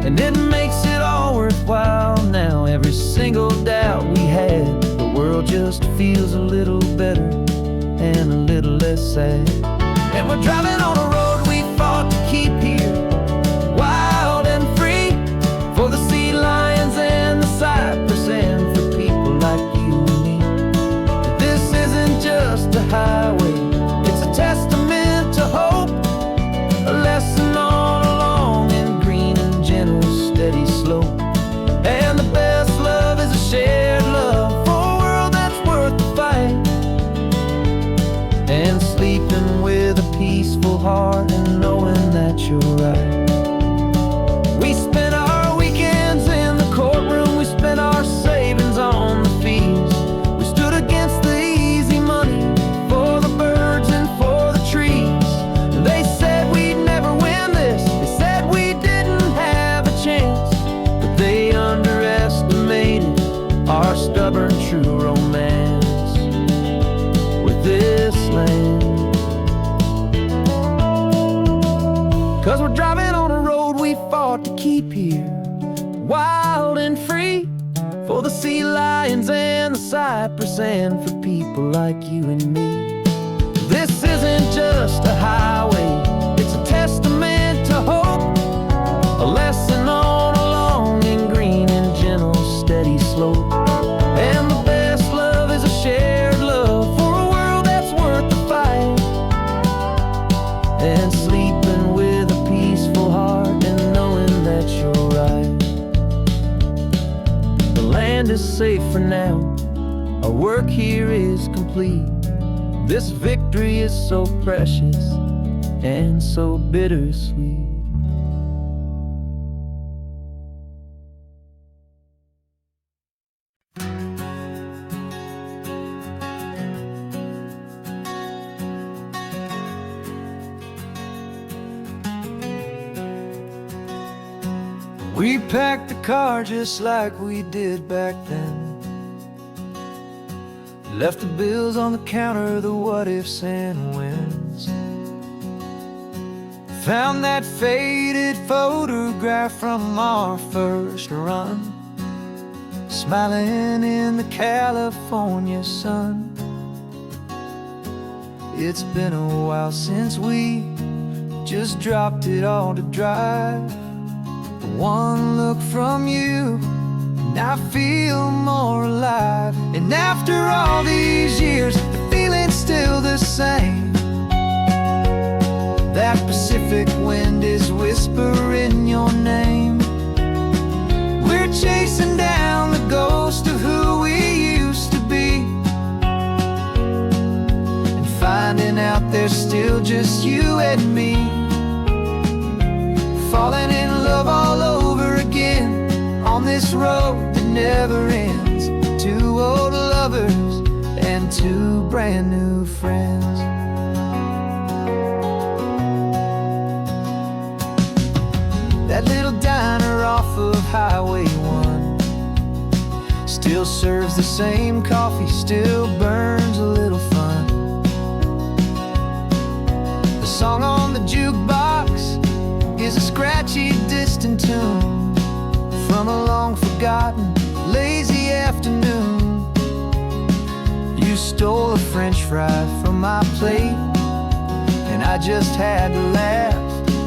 And it makes it all worthwhile now, every single doubt we had. The world just feels a little better and a little less sad. And we're driving on a road we fought to keep here, wild and free, for the sea lions and the cypress and for people like you and me. This isn't just a highway, it's a testament to hope, a lesson all along in green and gentle, steady slope. And the best love is a shared love for a world that's worth the fight, and sleeping with a peaceful heart for the sea lions and the cypress, and for people like you and me. This isn't just a highway, it's a testament to hope, a lesson on a long and green and gentle, steady slope. And the best love is a shared love for a world that's worth the fight, and sleeping with a peaceful heart and knowing that you're right. The land is safe for now, our work here is complete. This victory is so precious and so bittersweet. We packed the car just like we did back then, left the bills on the counter, the what ifs and whens. Found that faded photograph from our first run, smiling in the California sun. It's been a while since we just dropped it all to drive. One look from you and I feel more alive. And after all these years, the feeling's still the same. That Pacific wind is whispering your name. We're chasing down the ghost of who we used to be, and finding out there's still just you and me. Falling in love all over again on this road that never ends. Two old lovers and two brand new friends. That little diner off of Highway 1 still serves the same coffee, still burns a little fun. The song on the jukebox is a scratchy, distant tune from a long-forgotten, lazy afternoon. You stole a French fry from my plate, and I just had to laugh,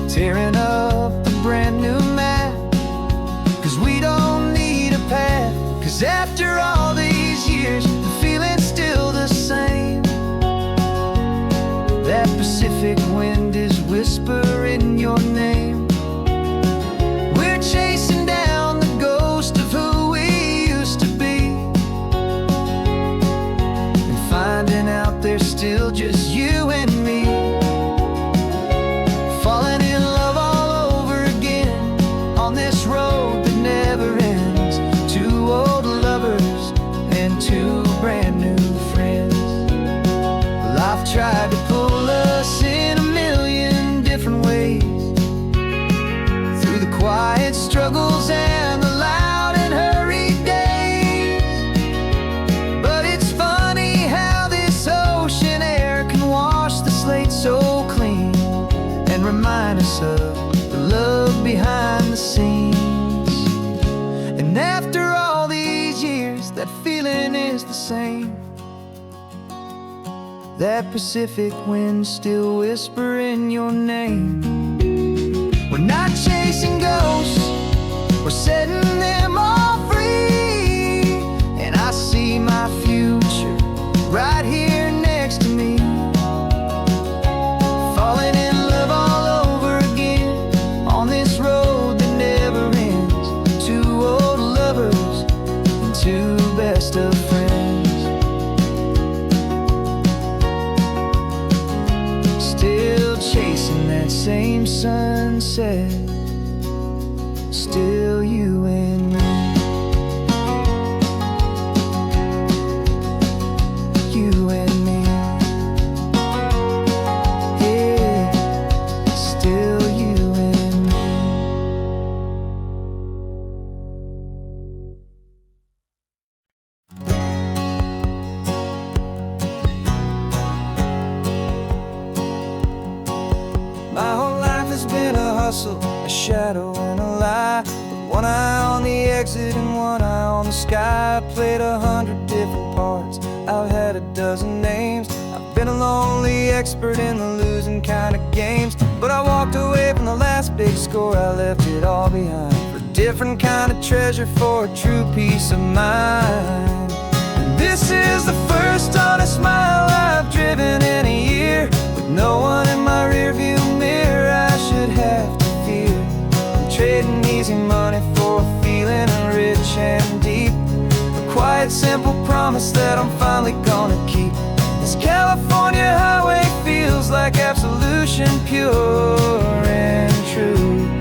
tearing up the brand new map. 'Cause we don't need a path, 'cause after all these years, the feeling's still the same. That Pacific wind is whispering your name. We're chasing down the ghost of who we used to be, and finding out there's still just you and me. Falling in love all over again on this road that never ends. Two old lovers and two brand new friends. Life tried to pull us in a million different ways, through the quiet struggles and the loud and hurried days. But it's funny how this ocean air can wash the slate so clean, and remind us of the love behind the scenes. And after all these years, that feeling is the same. That Pacific wind still whispering your name. We're not chasing ghosts, we're setting them all free. And I see my future right here next to me. Falling in love all over again on this road that never ends. Two old lovers and two best of friends. Still chasing that same sunset, still you and me. You and me. Yeah, still you and me. My whole life has been a hustle, a shadow and a lie. But One eye on the exit and one eye on the sky. I played 100 different parts, I've had a dozen names. I've been a lonely expert in the losing kind of games. But I walked away from the last big score, I left it all behind for a different kind of treasure, for a true peace of mind. And this is the first honest mile I've driven in a year, with no one in my rearview mirror I should have to fear. I'm trading easy money for a feeling rich and deep, a quiet simple promise that I'm finally gonna keep. This California highway feels like absolution, pure and true.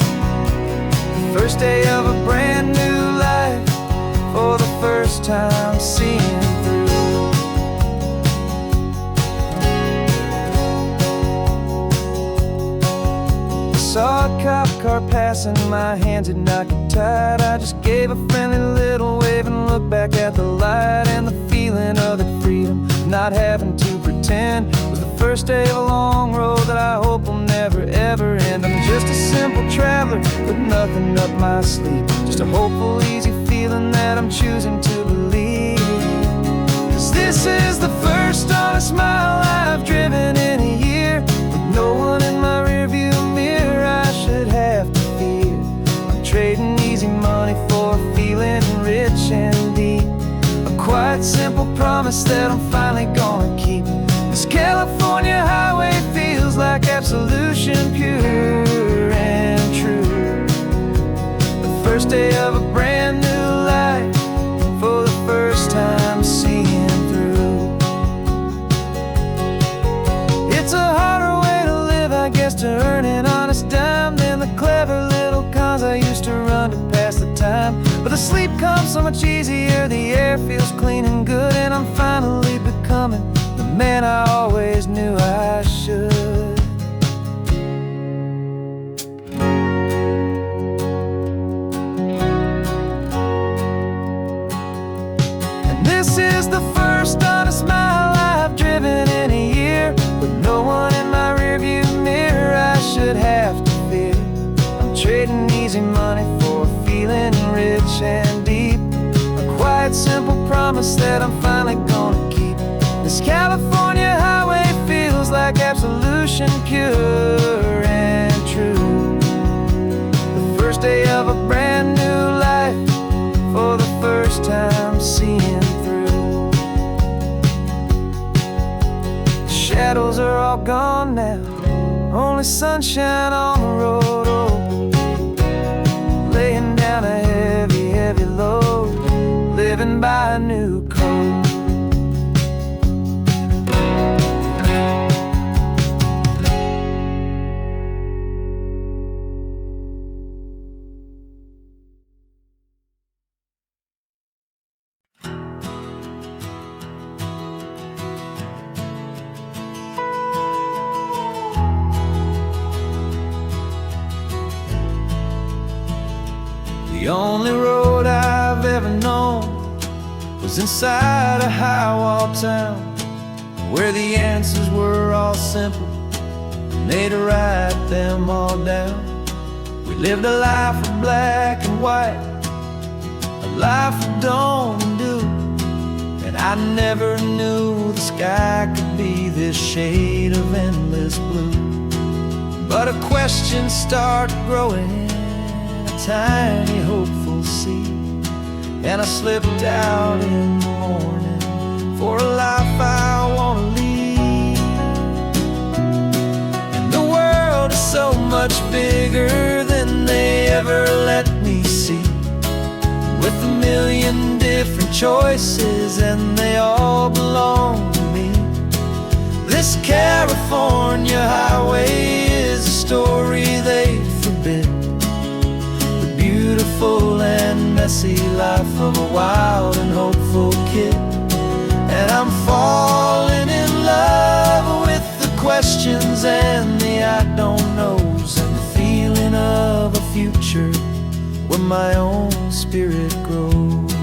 The first day of a brand new life, for the first time seeing through. I saw a cop car passing, my hands had not got tied. I just gave a friendly little wave and looked back at the light. And the feeling of that freedom, not having to pretend, was the first day of a long road that I hope will never ever end. I'm just a simple traveler with nothing up my sleeve, just a hopeful, easy feeling that I'm choosing to believe. 'Cause this is the first honest mile I've driven in a year, with no one in my rearview mirror I should have to fear. I'm trading easy money for a feeling rich and deep, a quiet simple promise that I'm finally gonna keep. This California highway feels like absolution, pure and true. The first day of a brand new life, for the first time seeing through. It's a harder way to live, I guess, to earn an honest dime than the clever little cons I used to run to pass the time. But the sleep comes so much easier, the air feels clean and good, and I'm finally becoming the man I always knew I should. And this is the first honest mile I've driven in a year, with no one in my rearview mirror I should have to fear. I'm trading easy money for a feeling rich and deep, a quiet simple promise that I'm finally gonna keep. This California highway feels like absolution, pure and true. The first day of a brand new life, for the first time seeing through. The shadows are all gone now, only sunshine on the road. Oh, laying down a heavy, heavy load, living by a new code. The only road I've ever known was inside a high-wall town, where the answers were all simple, and they'd write them all down. We lived a life of black and white, a life of dawn and dew, and I never knew the sky could be this shade of endless blue. But a question started growing, tiny hopeful seed, and I slipped out in the morning for a life I want to lead. And the world is so much bigger than they ever let me see, with a million different choices and they all belong to me. This California highway is a story they forbid, beautiful and messy life of a wild and hopeful kid. And I'm falling in love with the questions and the I don't knows, and the feeling of a future where my own spirit grows.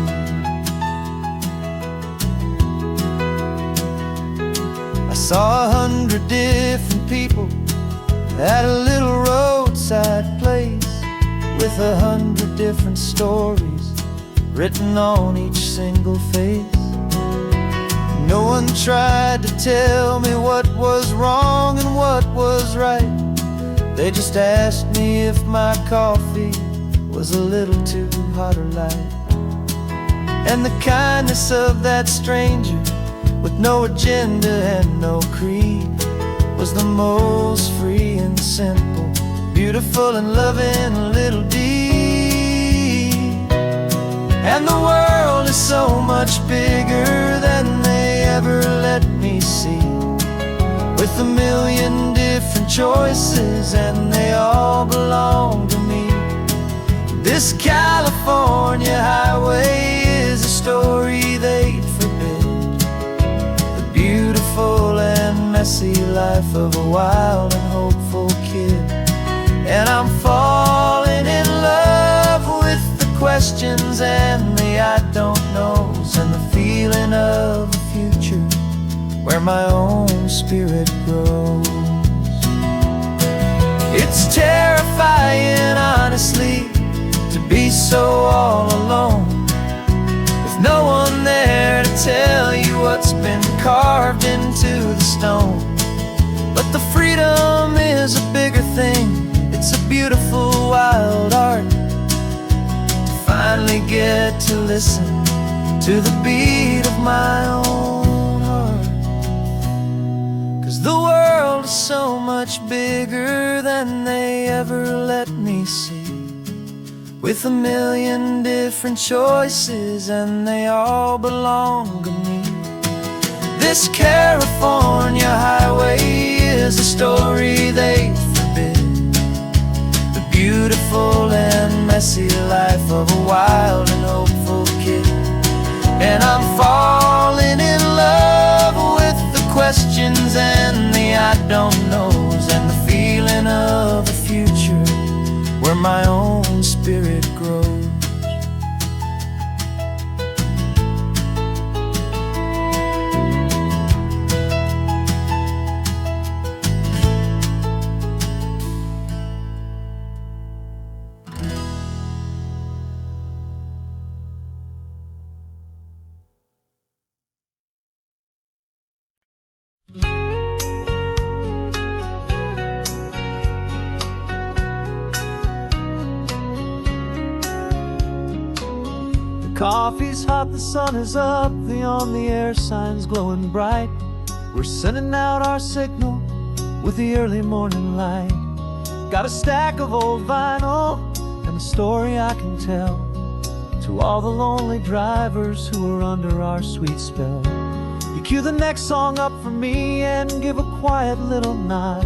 I saw 100 different people at a little roadside place, with 100 different stories written on each single face. No one tried to tell me what was wrong and what was right. They just asked me if my coffee was a little too hot or light. And the kindness of that stranger, with no agenda and no creed, was the most free and simple, beautiful and loving little deed. And the world is so much bigger than they ever let me see, with 1,000,000 different choices and they all belong to me. This California highway is a story they'd forbid, the beautiful and messy life of a wild and hopeful kid. And I'm falling in love with the questions and the I don't knows, and the feeling of a future where my own spirit grows. It's terrifying, honestly, to be so all alone, with no one there to tell you what's been carved into the stone. But the freedom is a bigger thing. It's a beautiful wild art to finally get to listen to the beat of my own heart. 'Cause the world is so much bigger than they ever let me see, with 1,000,000 different choices and they all belong to me. This California highway is a story they forbid, the beautiful and messy life of a wild and hopeful kid. And I'm falling in love with the questions and the I don't knows, and the feeling of a future where my own spirit grows. Coffee's hot, the sun is up, the on-the-air sign's glowing bright. We're sending out our signal with the early morning light. Got a stack of old vinyl and a story I can tell to all the lonely drivers who are under our sweet spell. You cue the next song up for me and give a quiet little nod,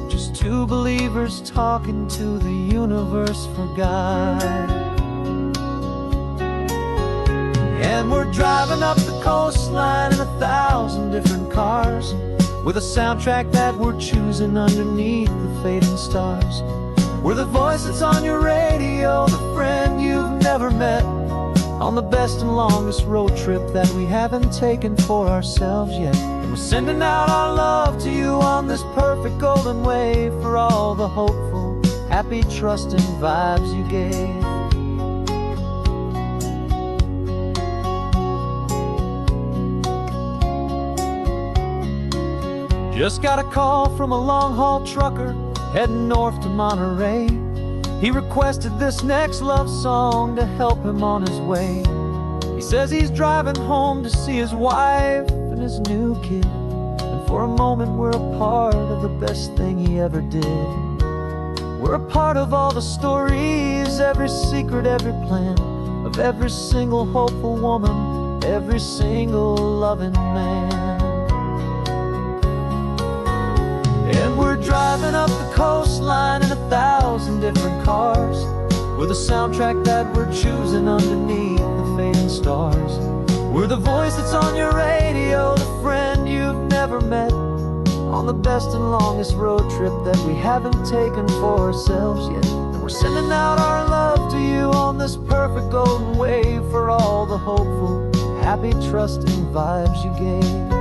just two believers talking to the universe for God. And we're driving up the coastline in 1,000 different cars, with a soundtrack that we're choosing underneath the fading stars. We're the voice that's on your radio, the friend you've never met, on the best and longest road trip that we haven't taken for ourselves yet. And we're sending out our love to you on this perfect golden wave, for all the hopeful, happy, trusting vibes you gave. Just got a call from a long-haul trucker heading north to Monterey. He requested this next love song to help him on his way. He says he's driving home to see his wife and his new kid, and for a moment we're a part of the best thing he ever did. We're a part of all the stories, every secret, every plan, of every single hopeful woman, every single loving man. And we're driving up the coastline in 1,000 different cars, with a soundtrack that we're choosing underneath the fading stars. We're the voice that's on your radio, the friend you've never met, on the best and longest road trip that we haven't taken for ourselves yet. And we're sending out our love to you on this perfect golden wave, for all the hopeful, happy, trusting vibes you gave.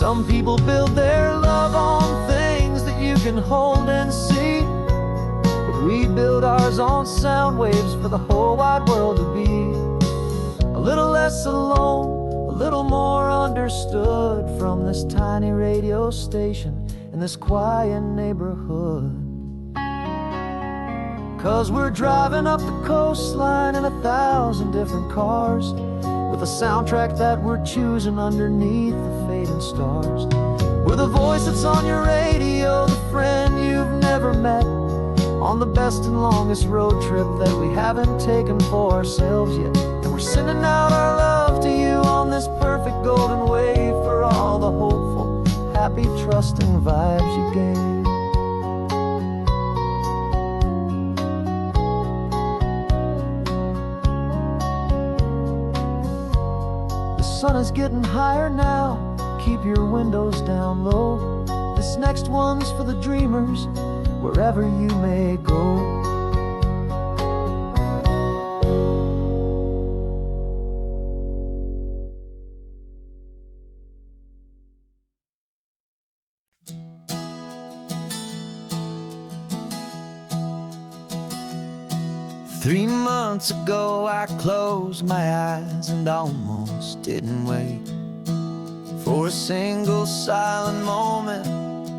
Some people build their love on things that you can hold and see, but We build ours on sound waves for the whole wide world to be a little less alone, a little more understood from this tiny radio station in this quiet neighborhood. 'Cause we're driving up the coastline in 1,000 different cars, with a soundtrack that we're choosing underneath the fading stars. We're the voice that's on your radio, the friend you've never met, on the best and longest road trip that we haven't taken for ourselves yet. And we're sending out our love to you on this perfect golden wave for all the hopeful, happy, trusting vibes you gave. The sun is getting higher now, keep your windows down low. This next one's for the dreamers, wherever you may go. 3 months ago I closed my eyes and almost didn't wait for a single silent moment.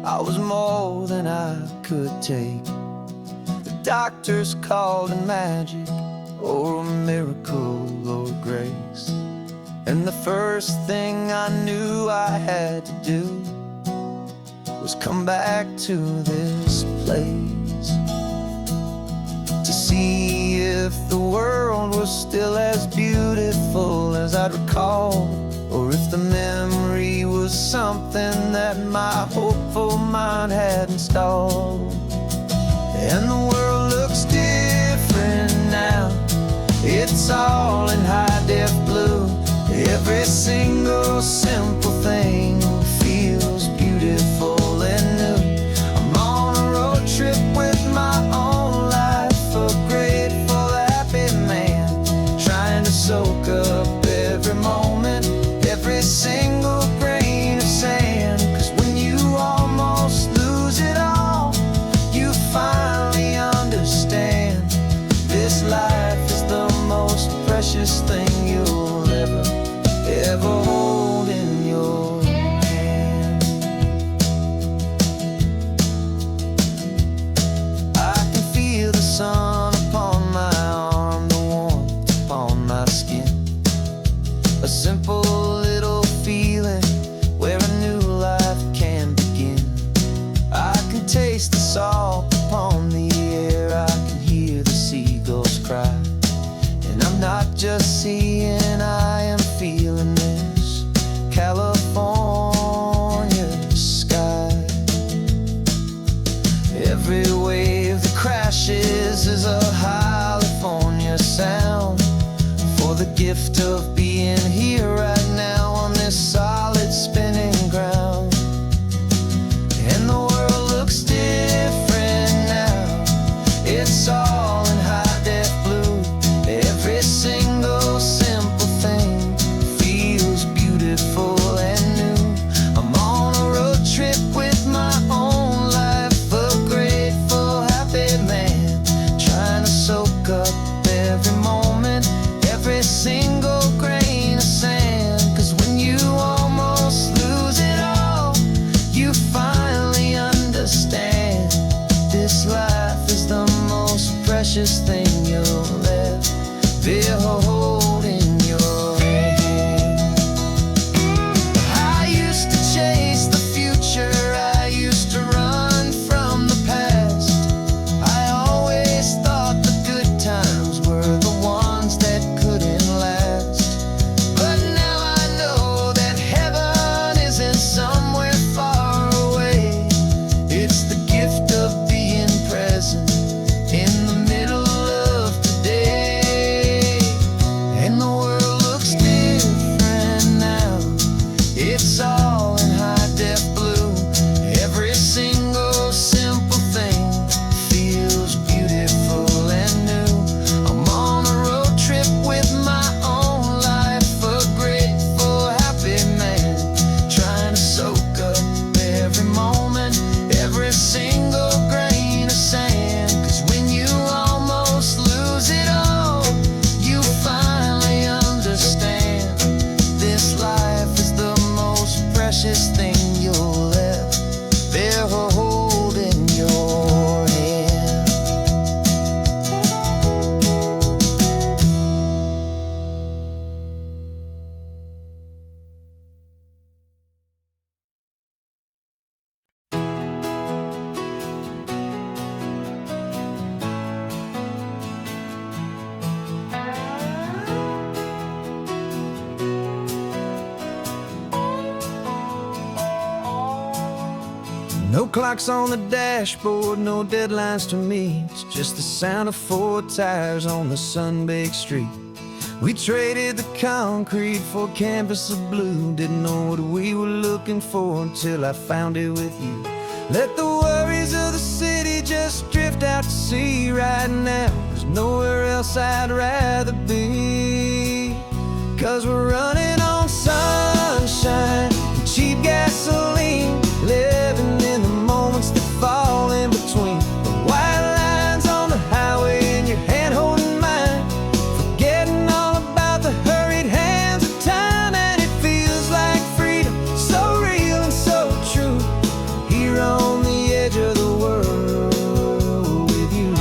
I was more than I could take. The doctors called it magic, or a miracle, or grace. And the first thing I knew I had to do was come back to this place, to see if the world was still as beautiful as I'd recall, or if the memory was something that my hopeful mind had installed. And the world looks different now, it's all in high-def blue. Every single simple thing feels beautiful and new. I'm on a road trip with my own life, a grateful, happy man, trying to soak up every moment, every single grain of sand. 'Cause when you almost lose it all, you finally understand this life is the most precious thing you'll ever hold in your hand. I can feel the sun upon my arm, the warmth upon my skin, a simple little feeling where a new life can begin. I can taste the salt upon the air, I can hear the seagulls cry, and I'm not just seeing, I am feeling this California sky. Every wave that crashes is a California sound, for the gift of being here right now on this solid spinning ground. And the world looks different now, it's all in high-def blue. Every single simple thing feels beautiful and new. I'm on a road trip with my own life, a grateful, happy man, trying to soak up every moment, every single grain of sand. No clocks on the dashboard, no deadlines to meet, just the sound of 4 tires on the sun-baked street. We traded the concrete for a canvas of blue. Didn't know what we were looking for until I found it with you. Let the worries of the city just drift out to sea right now. There's nowhere else I'd rather be, 'cause we're running on sunshine and cheap gasoline, living in the moments that fall in between. The white lines on the highway and your hand holding mine, forgetting all about the hurried hands of time. And it feels like freedom, so real and so true, here on the edge of the world with you.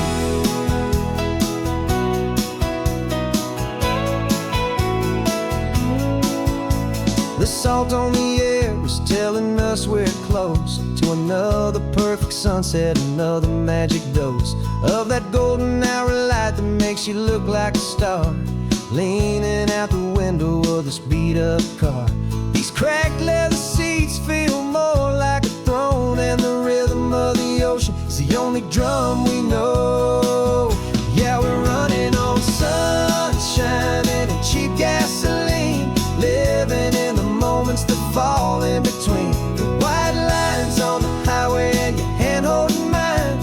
The salt on the air is telling us we're close to another perfect sunset, another magic dose of that golden hour light that makes you look like a star, leaning out the window of this beat-up car. These cracked leather seats feel more like a throne, and the rhythm of the ocean is the only drum we know. Yeah, we're running on sunshine and a cheap gasoline, living in the moments that fall in between. The white lines on the highway and your hand holding mine,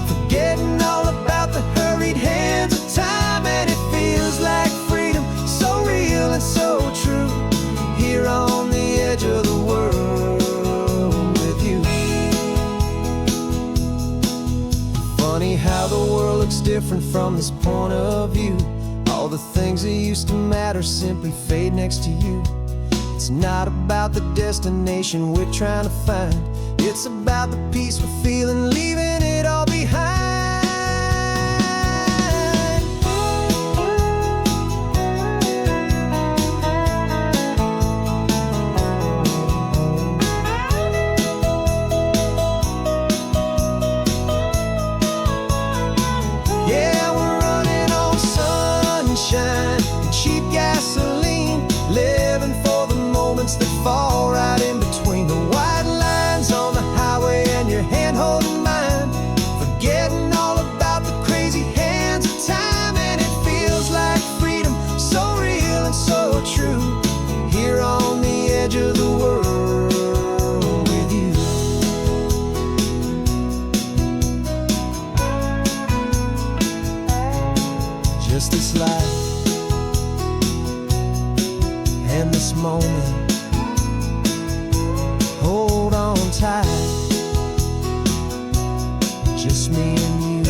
forgetting all about the hurried hands of time. And it feels like freedom, so real and so true, here on the edge of the world with you. Funny how the world looks different from this point of view. All the things that used to matter simply fade next to you. It's not about the destination we're trying to find, it's about the peace we're feeling, leaving it all behind. Yeah, we're running on sunshine and cheap gasoline, living for the moments that fall right in between. The white lines on the highway and your hand holding mine, forgetting all about the crazy hands of time. And it feels like freedom, so real and so true, here on the edge of the world with you. Just this life and this moment, hold on tight, just me and you.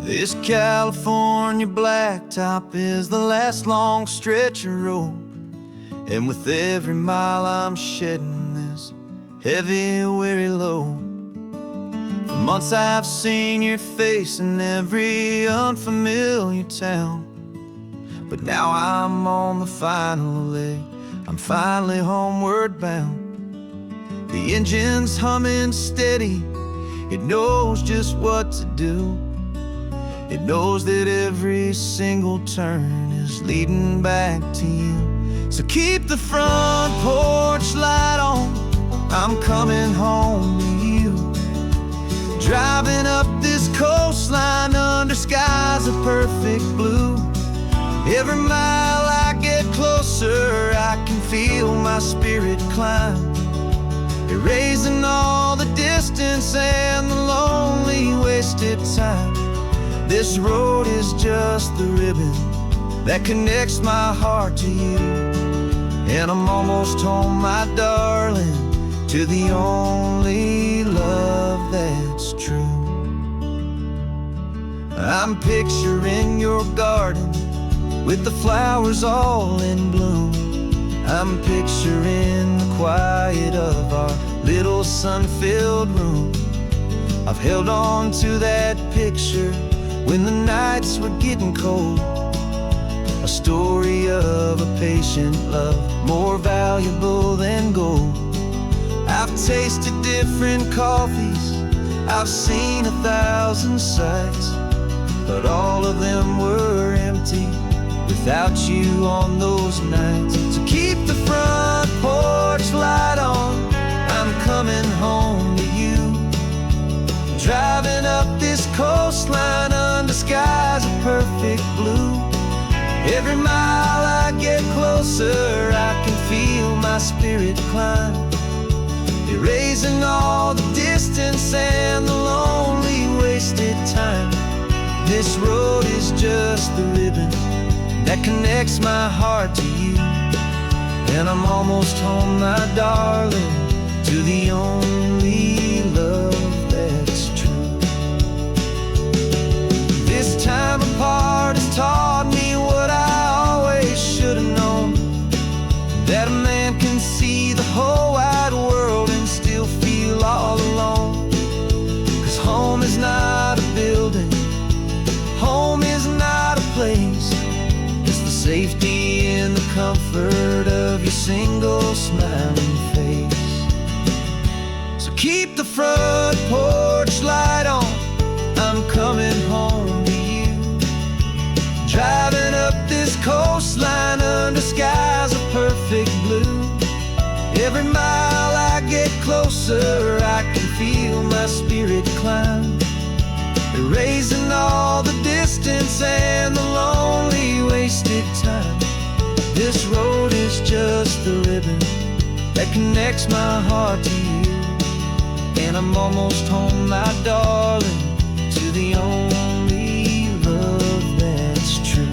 This California blacktop is the last long stretch of road, and with every mile I'm shedding this heavy, weary load. For months I've seen your face in every unfamiliar town, but now I'm on the final leg, I'm finally homeward bound. The engine's humming steady, it knows just what to do. It knows that every single turn is leading back to you. So keep the front porch light on, I'm coming home to you. Driving up this coastline under skies of perfect blue. Every mile I get closer, I can feel my spirit climb, erasing all the distance and the lonely wasted time. This road is just the ribbon that connects my heart to you, and I'm almost home, my darling, to the only love that's true. I'm picturing your garden with the flowers all in bloom. I'm picturing the quiet of our little sun-filled room. I've held on to that picture when the nights were getting cold. a story of a patient love, more valuable than gold. I've tasted different coffees, I've seen 1,000 sights, but all of them were empty without you on those nights. So keep the front porch light on, I'm coming home to you. Driving up this coastline under skies of perfect blue. Every mile I get closer, I can feel my spirit climb, erasing all the distance and the lonely wasted time. This road is just the ribbon that connects my heart to you, and I'm almost home, my darling, to the only love that's true. This time apart has taught me what I always should have known, that a man can see the whole wide world and still feel all alone. 'Cause home is not a building, home is not a place, it's the safety and the comfort of your single smiling face. So keep the front porch light on, I'm coming home to you. Driving up this coastline under skies of perfect blue. Every mile I get closer, I can feel my spirit climb, erasing all the distance and the lonely wasted time. This road is just the ribbon that connects my heart to you, and I'm almost home, my darling, to the only love that's true.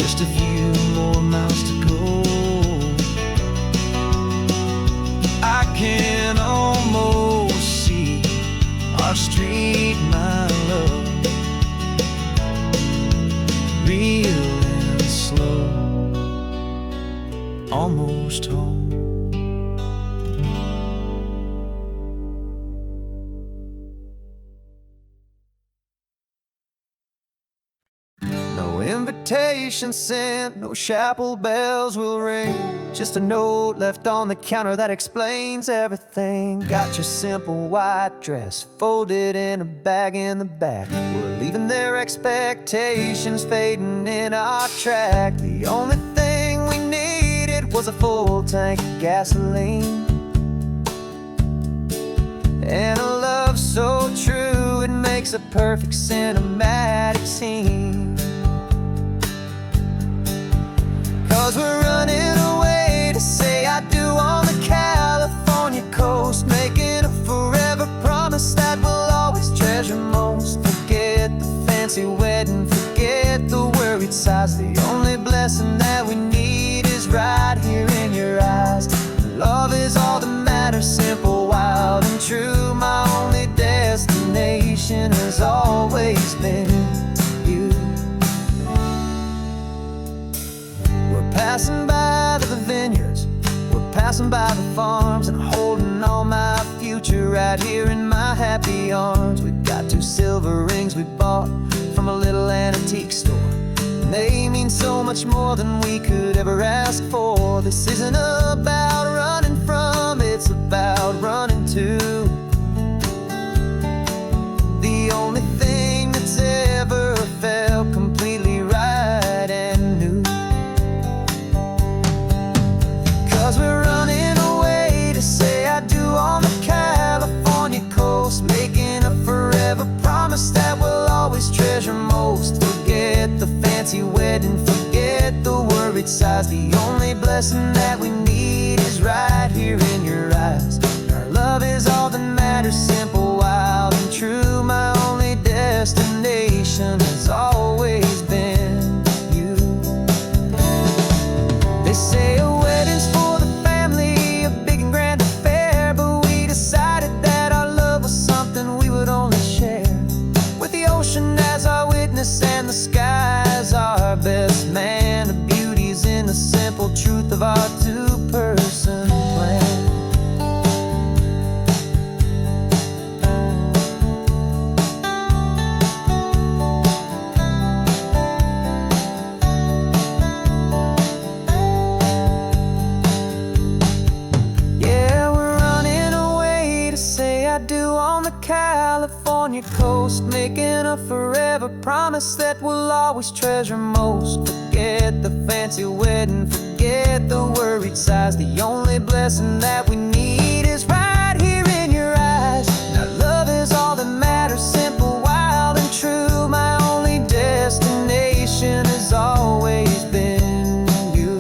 Just a few more miles to go, I can almost see our street, my love, real and slow, almost home. No invitation sent, no chapel bells will ring, just a note left on the counter that explains everything. Got your simple white dress folded in a bag in the back. We're leaving their expectations fading in our track. The only thing we needed was a full tank of gasoline, and a love so true it makes a perfect cinematic scene. 'Cause we're running away to say I do on the California coast, making a forever promise that we'll always treasure most. Forget the fancy wedding, forget the worried sighs. The only blessing that we need is right here in your eyes. Love is all that matters, simple, wild, and true. My only destination has always been you. We're passing by the vineyards, we're passing by the farms, and holding all my future right here in my happy arms. We've got 2 silver rings we bought from a little antique store, and they mean so much more than we could ever ask for. This isn't about running from, it's about running to. The only thing that's ever felt completely right and new. 'Cause we're running away to say I do on the California coast, making a forever promise that we'll always treasure most. Forget the fancy wedding, forget the worried sighs. The only blessing that we need is right here in your eyes. Our love is all that matters, simple, wild, and true. My only destination has always been you. They say a wedding's for the family, a big and grand affair, but we decided that our love was something we would only share, with the ocean as our witness and the sky as our best man. The beauty's in the simple truth of our 2-person plan. California coast, making a forever promise that we'll always treasure most. Forget the fancy wedding, forget the worried sighs. The only blessing that we need is right here in your eyes. Now love is all that matters, simple, wild, and true. My only destination has always been you.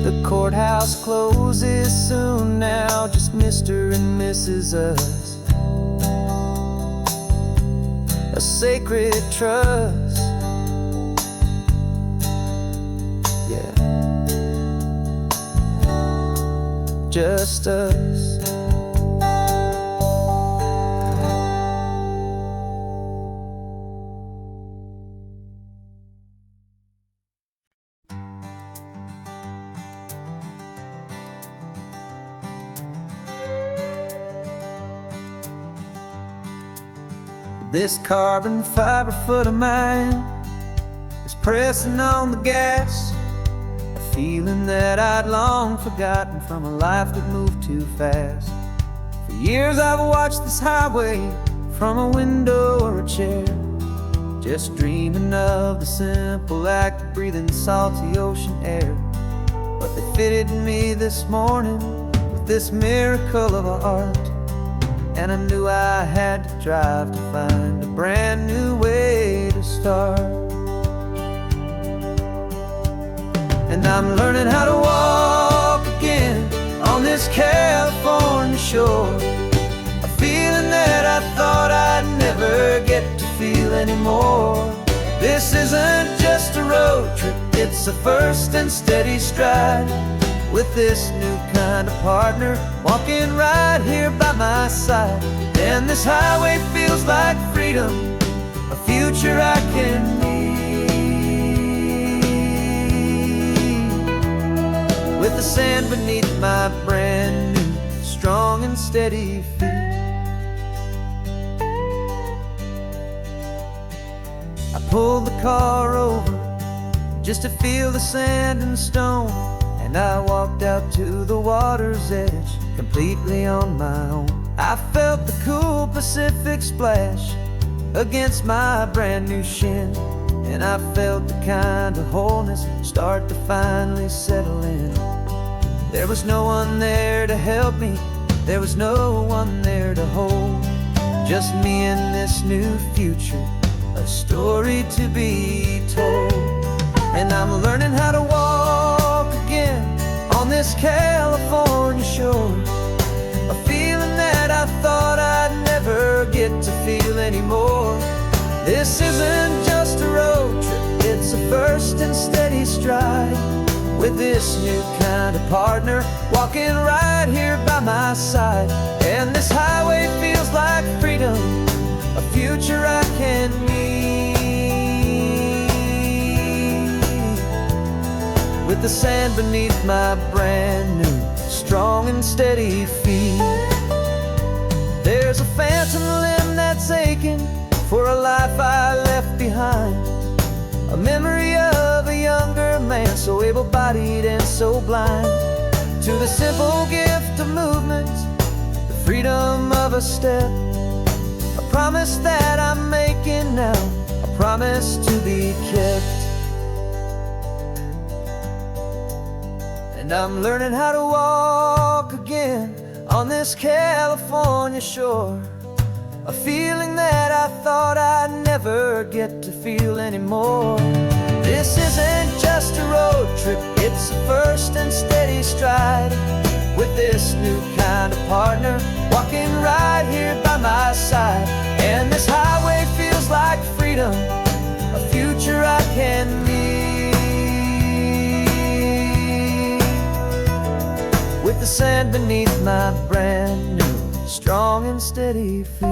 The courthouse closes soon now, just Mr. and Mrs. Us, a sacred trust. Yeah, just us. This carbon fiber foot of mine is pressing on the gas, a feeling that I'd long forgotten from a life that moved too fast. For years I've watched this highway from a window or a chair, just dreaming of the simple act of breathing salty ocean air. But they fitted me this morning with this miracle of art, and I knew I had to drive to find a brand new way to start. And I'm learning how to walk again on this California shore, a feeling that I thought I'd never get to feel anymore. This isn't just a road trip, it's a first and steady stride, with this new kind of partner walking right here by my side. And this highway feels like freedom, a future I can need, with the sand beneath my brand new strong and steady feet. I pulled the car over just to feel the sand and stone, and I walked out to the water's edge completely on my own. I felt the cool Pacific splash against my brand new shin, and I felt the kind of wholeness start to finally settle in. There was no one there to help me, there was no one there to hold, just me and this new future, a story to be told. And I'm learning how to walk again on this California shore, a feeling that I thought I'd never get to feel anymore. This isn't just a road trip, it's a first and steady stride, with this new kind of partner walking right here by my side. And this highway feels like freedom, a future I can need, with the sand beneath my brand new strong and steady feet. There's a phantom limb that's aching for a life I left behind, a memory of a younger man, so able-bodied and so blind, to the simple gift of movement, the freedom of a step, a promise that I'm making now, a promise to be kept. And I'm learning how to walk again on this California shore, a feeling that I thought I'd never get to feel anymore. This isn't just a road trip, it's a first and steady stride, with this new kind of partner walking right here by my side. And this highway feels like freedom, a future I can need, with the sand beneath my brand new strong and steady feet.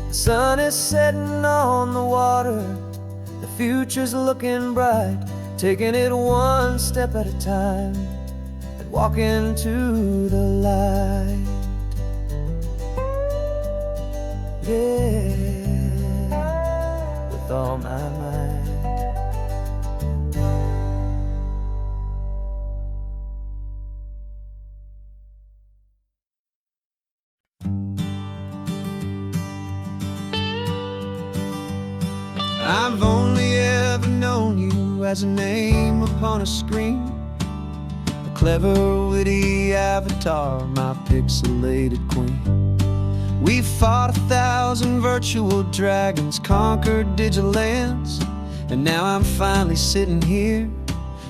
The sun is setting on the water, the future's looking bright, taking it one step at a time and walking to the light. Yeah, with all my might. I've only ever known you as a name upon a screen, a clever, witty avatar, my pixelated queen. We fought 1,000 virtual dragons, conquered digital lands, and now I'm finally sitting here,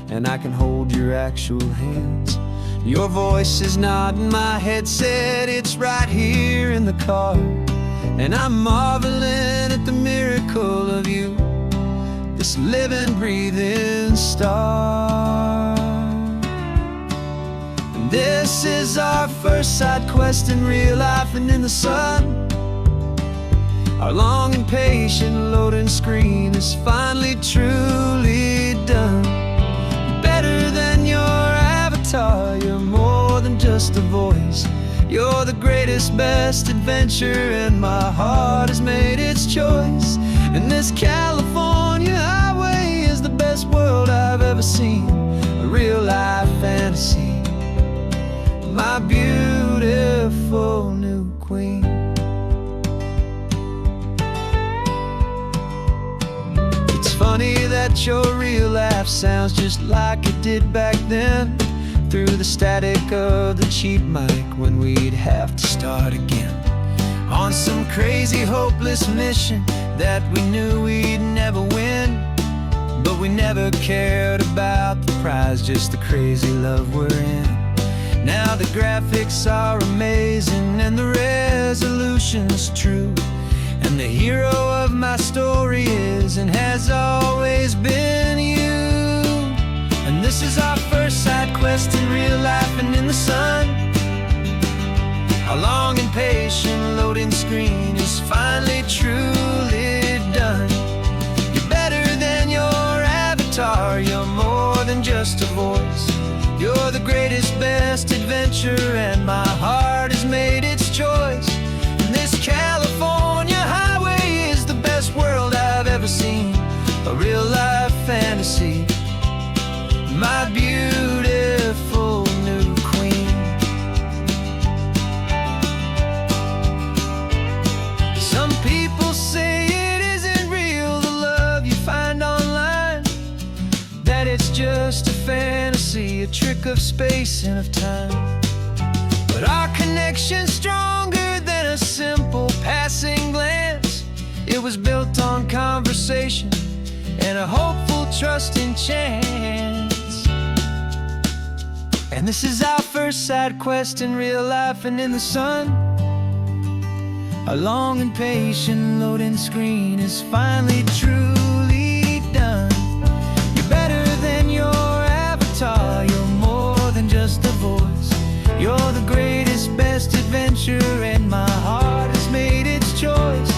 and I can hold your actual hands. Your voice is not in my headset, it's right here in the car, and I'm marveling at the miracle of you, this living, breathing star. And this is our first side quest in real life and in the sun. Our long and patient loading screen is finally truly done. Better than your avatar, you're more than just a voice. You're the greatest, best adventure, and my heart has made its choice. And this California highway is the best world I've ever seen, a real life fantasy, my beautiful new queen. It's funny that your real life sounds just like it did back then, through the static of the cheap mic when we'd have to start again, on some crazy hopeless mission that we knew we'd never win. But we never cared about the prize, just the crazy love we're in. Now the graphics are amazing and the resolution's true, and the hero of my story is and has always been you. And this is our first side quest in real life and in the sun. Our long and patient loading screen is finally truly done. You're better than your avatar, you're more than just a voice. You're the greatest, best adventure, and my heart has made its choice. And this California highway is the best world I've ever seen, a real life fantasy, my beautiful new queen. Some people say it isn't real, the love you find online, that it's just a fantasy, a trick of space and of time. But our connection's stronger than a simple passing glance. It was built on conversation and a hopeful, trusting chance. And this is our first side quest in real life and in the sun. Our long and patient loading screen is finally truly done. You're better than your avatar, you're more than just a voice. You're the greatest, best adventure, and my heart has made its choice.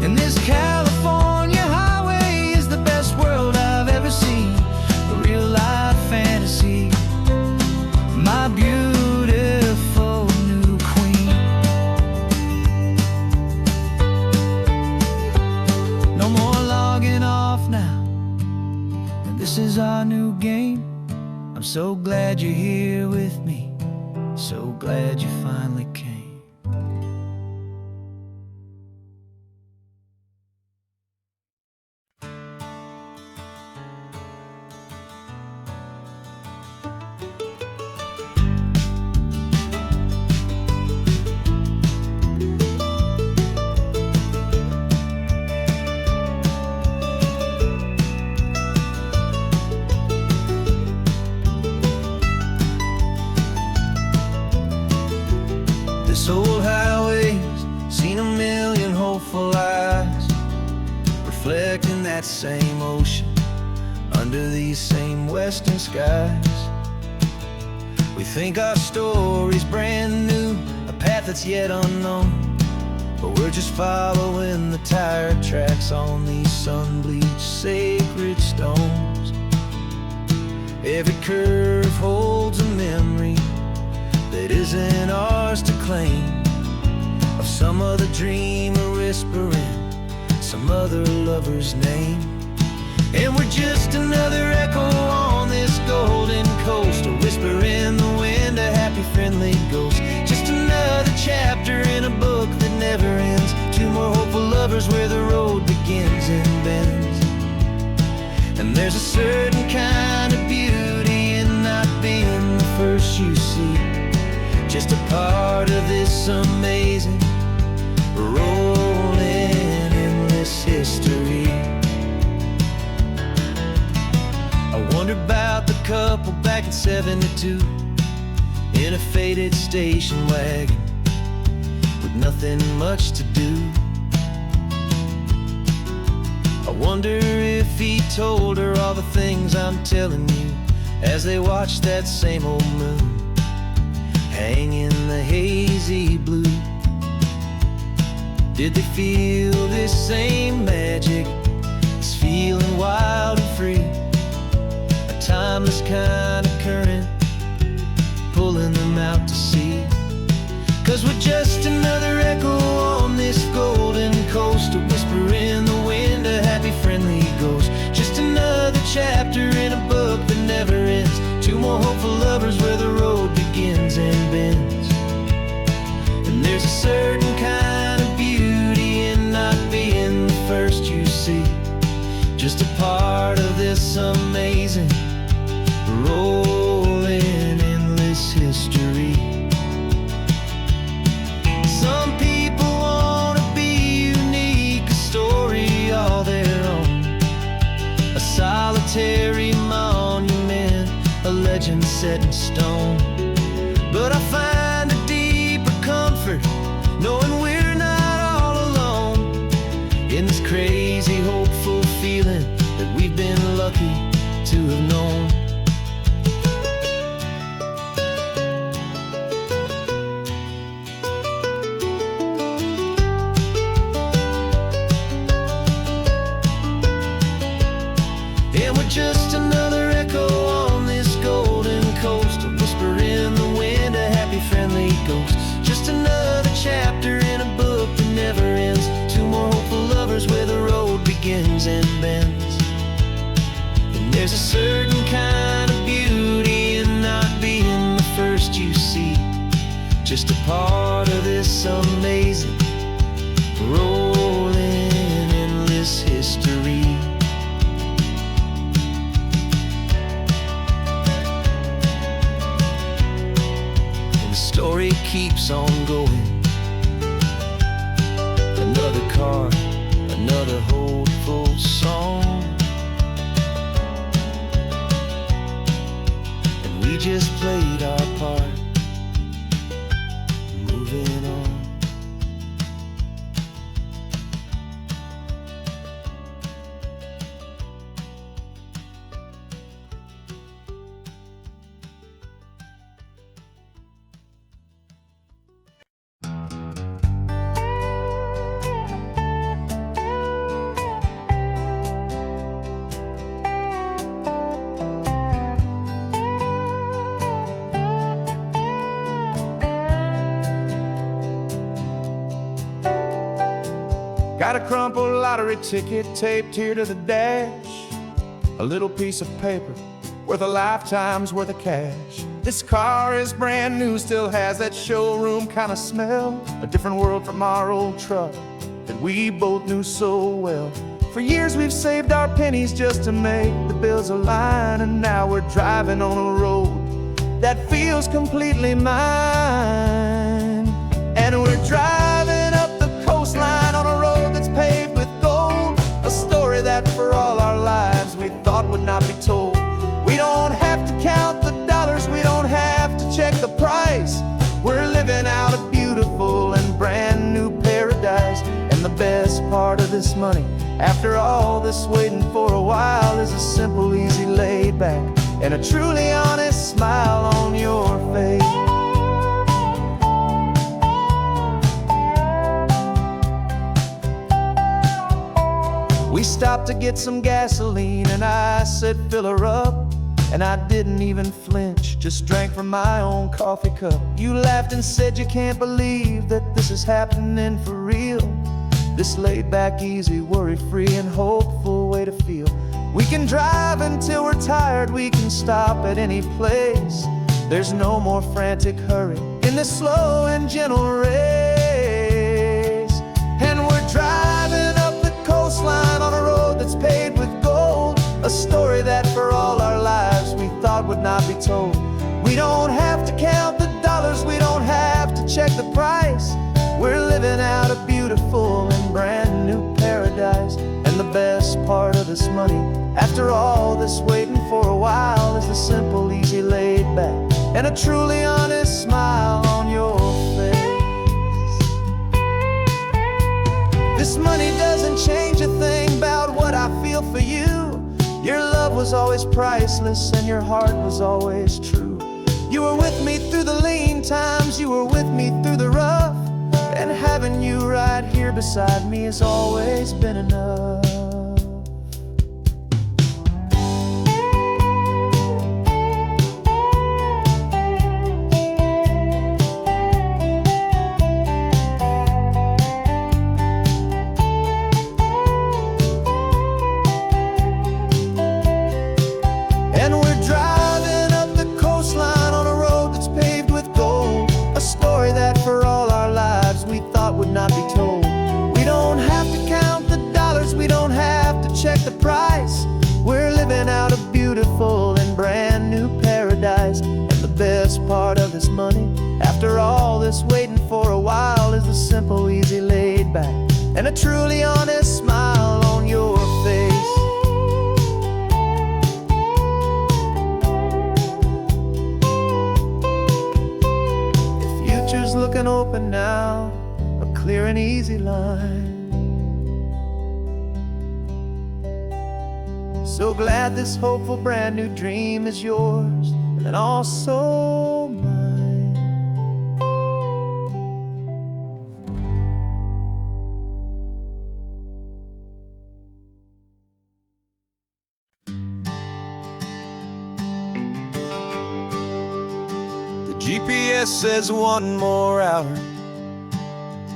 And this California highway is the best world I've ever seen, a real life fantasy, my beautiful new queen. No more logging off now, and this is our new game. I'm so glad you're here with me, so glad you finally came. This old highway's seen a million hopeful eyes, reflecting that same ocean under these same western skies. We think our story's brand new, a path that's yet unknown, but we're just following the tire tracks on these sun-bleached sacred stones. Every curve holds a memory that isn't ours to claim, of some other dreamer whispering some other lover's name. And we're just another echo on this golden coast, a whisper in the wind, a happy friendly ghost. Just another chapter in a book that never ends, two more hopeful lovers where the road begins and bends. there's a certain kind of beauty in not being the first you see, just a part of this amazing, rolling, endless history. I wonder about the couple back in '72 in a faded station wagon with nothing much to do. I wonder if he told her all the things I'm telling you as they watched that same old moon hang in the hazy blue. Did they feel this same magic, this feeling wild and free, a timeless kind of current pulling them out to sea? 'Cause we're just another echo on this golden coast, a whisper in the wind, a happy friendly ghost, just another chapter in a book that never ends, two more hopeful lovers where the road begins and bends. And there's a certain kind of beauty in not being the first you see, just a part of this amazing, rolling, endless history. Some people want to be unique, a story all their own, a solitary monument, a legend set in stone. But I find a deeper comfort knowing we're not all alone in this crazy, hopeful feeling that we've been lucky to have known. And we're just another echo on this golden coast, a whisper in the wind, a happy friendly ghost, just another chapter in a book that never ends, two more hopeful lovers where the road begins and bends. And there's a certain kind of beauty in not being the first you see, just a part of this amazing, rolling, endless history. Story keeps on going. Another card, another hopeful song, and we just played our part, moving on. Got a crumpled lottery ticket taped here to the dash, a little piece of paper worth a lifetime's worth of cash. This car is brand new, still has that showroom kind of smell, a different world from our old truck that we both knew so well. For years we've saved our pennies just to make the bills align, and now we're driving on a road that feels completely mine. And we're driving up the coastline on a road that's paved with gold, a story that for all our lives we thought would not be told. We don't have to count the dollars, we don't have to check the price. We're living out a beautiful and brand new paradise. And the best part of this money, after all this waiting for a while, is a simple, easy, laid back, and a truly honest smile on your face. We stopped to get some gasoline, and I said, fill her up. And I didn't even flinch, just drank from my own coffee cup. You laughed and said you can't believe that this is happening for real. This laid back, easy, worry-free and hopeful way to feel. We can drive until we're tired, we can stop at any place. There's no more frantic hurry in this slow and gentle race. And we're driving up the coastline on a road that's paved with gold, a story told. We don't have to count the dollars, we don't have to check the price. We're living out a beautiful and brand new paradise. And the best part of this money, after all this waiting for a while, is the simple, easy, laid back, and a truly honest smile on your face. This money doesn't change a thing about what I feel for you. Your love was always priceless and your heart was always true. You were with me through the lean times, you were with me through the rough, and having you right here beside me has always been enough. Would not be told. We don't have to count the dollars, we don't have to check the price. We're living out a beautiful and brand new paradise. And the best part of this money, after all this waiting for a while, is the simple, easy, laid back, and a truly honest smile on your face. The future's looking open now, clear and easy line. So glad this hopeful brand new dream is yours and also mine. The GPS says 1 more hour.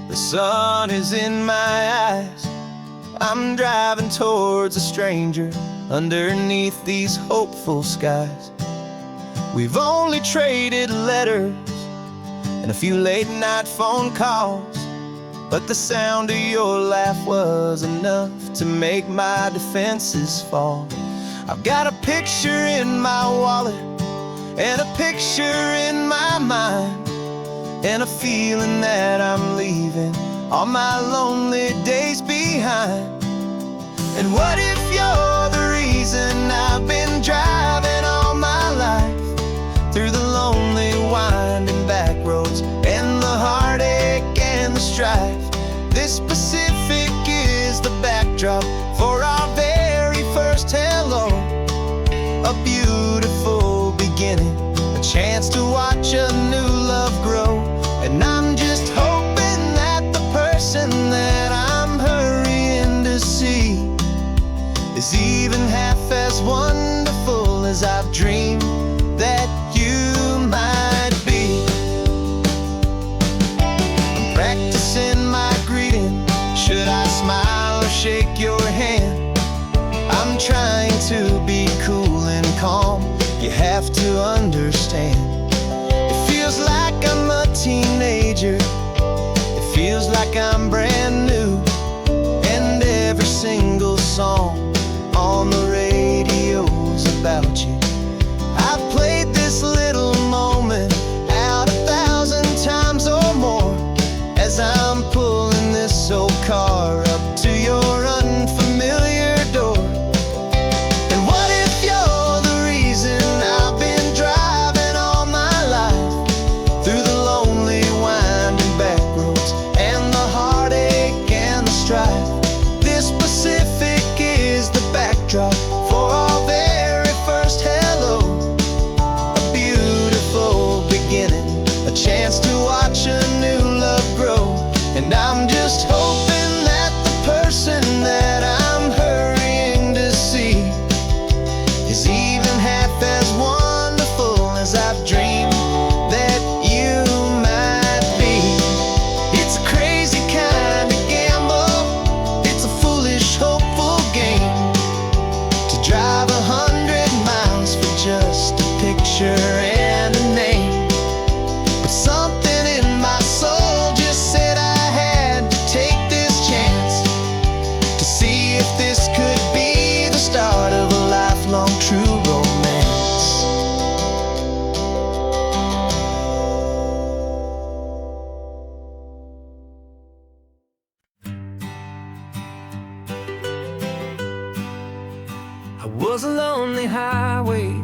The sun is in my eyes. I'm driving towards a stranger underneath these hopeful skies. We've only traded letters and a few late night phone calls, but the sound of your laugh was enough to make my defenses fall. I've got a picture in my wallet and a picture in my mind, and a feeling that I'm leaving all my lonely days behind. And what if you're the reason I've been driving all my life, through the lonely winding back roads and the heartache and the strife? This Pacific is the backdrop for our very first hello. A beautiful beginning, a chance to watch a new love grow. And I'm just hoping that the person that I'm hurrying to see is even half as wonderful as I've dreamed that you might be. I'm practicing my greeting. Should I smile or shake your hand? I'm trying to be cool and calm. You have to understand. Feels like I'm a teenager, it feels like I'm brand new, and every single song on the radio's about you. I've played this little moment out 1,000 times or more, as I'm pulling this old car up to your unfamiliar door. And what if you're the reason I've been driving all my life, through the lonely winding back roads and the heartache and the strife? This Pacific is the backdrop for our very first hello. A beautiful beginning, a chance to watch a new love grow. And I'm just hoping that the person that I'm hurrying to see is even half as wonderful as I've dreamed that you might be. It's a crazy kind of gamble, it's a foolish, hopeful game, to drive 100 miles for just a picture and a name. But something in my soul just said I had to take this chance, to see if this could be the start of a lifelong true romance. was a lonely highway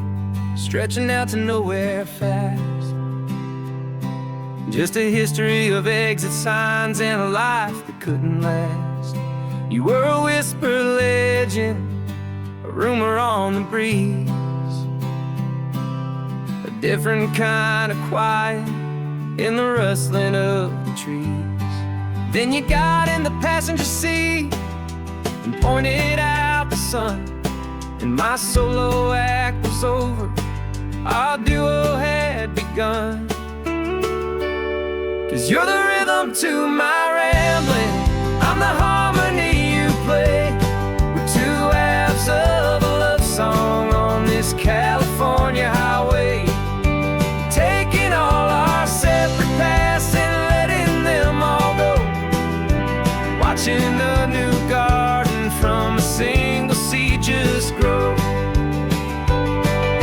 stretching out to nowhere fast. Just a history of exit signs and a life that couldn't last. You were a whisper legend, a rumor on the breeze, a different kind of quiet in the rustling of the trees. Then you got in the passenger seat and pointed out the sun, and my solo act was over, our duo had begun. 'Cause you're the rhythm to my rambling, I'm the harmony you play. We're two halves of a love song on this California highway, taking all our separate paths and letting them all go, watching a new garden from a single seed just grow.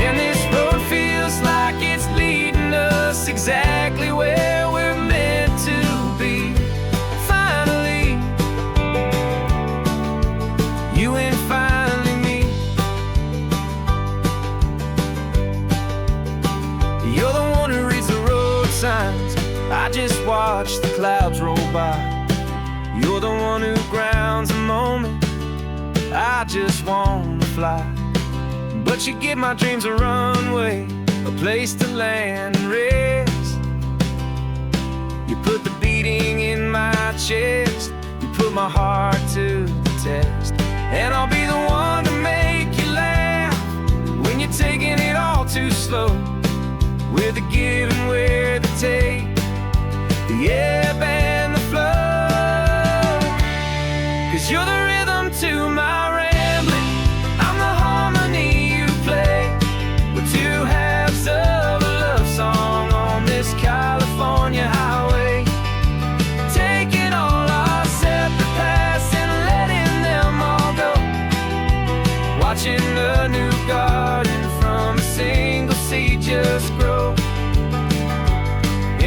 And this road feels like it's leading us exactly where we're meant to be. Finally, you and finally me. You're the one who reads the road signs, I just watch the clouds roll by. You're the one who grounds a moment, I just wanna fly. But you give my dreams a runway, a place to land and rest. You put the beating in my chest, you put my heart to the test. And I'll be the one to make you laugh when you're taking it all too slow, with the give and with the take, the ebb and the flow. 'Cause you're the rhythm to my rambling, I'm the harmony you play. We're two halves of a love song on this California highway, taking all our separate paths and letting them all go, watching a new garden from a single seed just grow.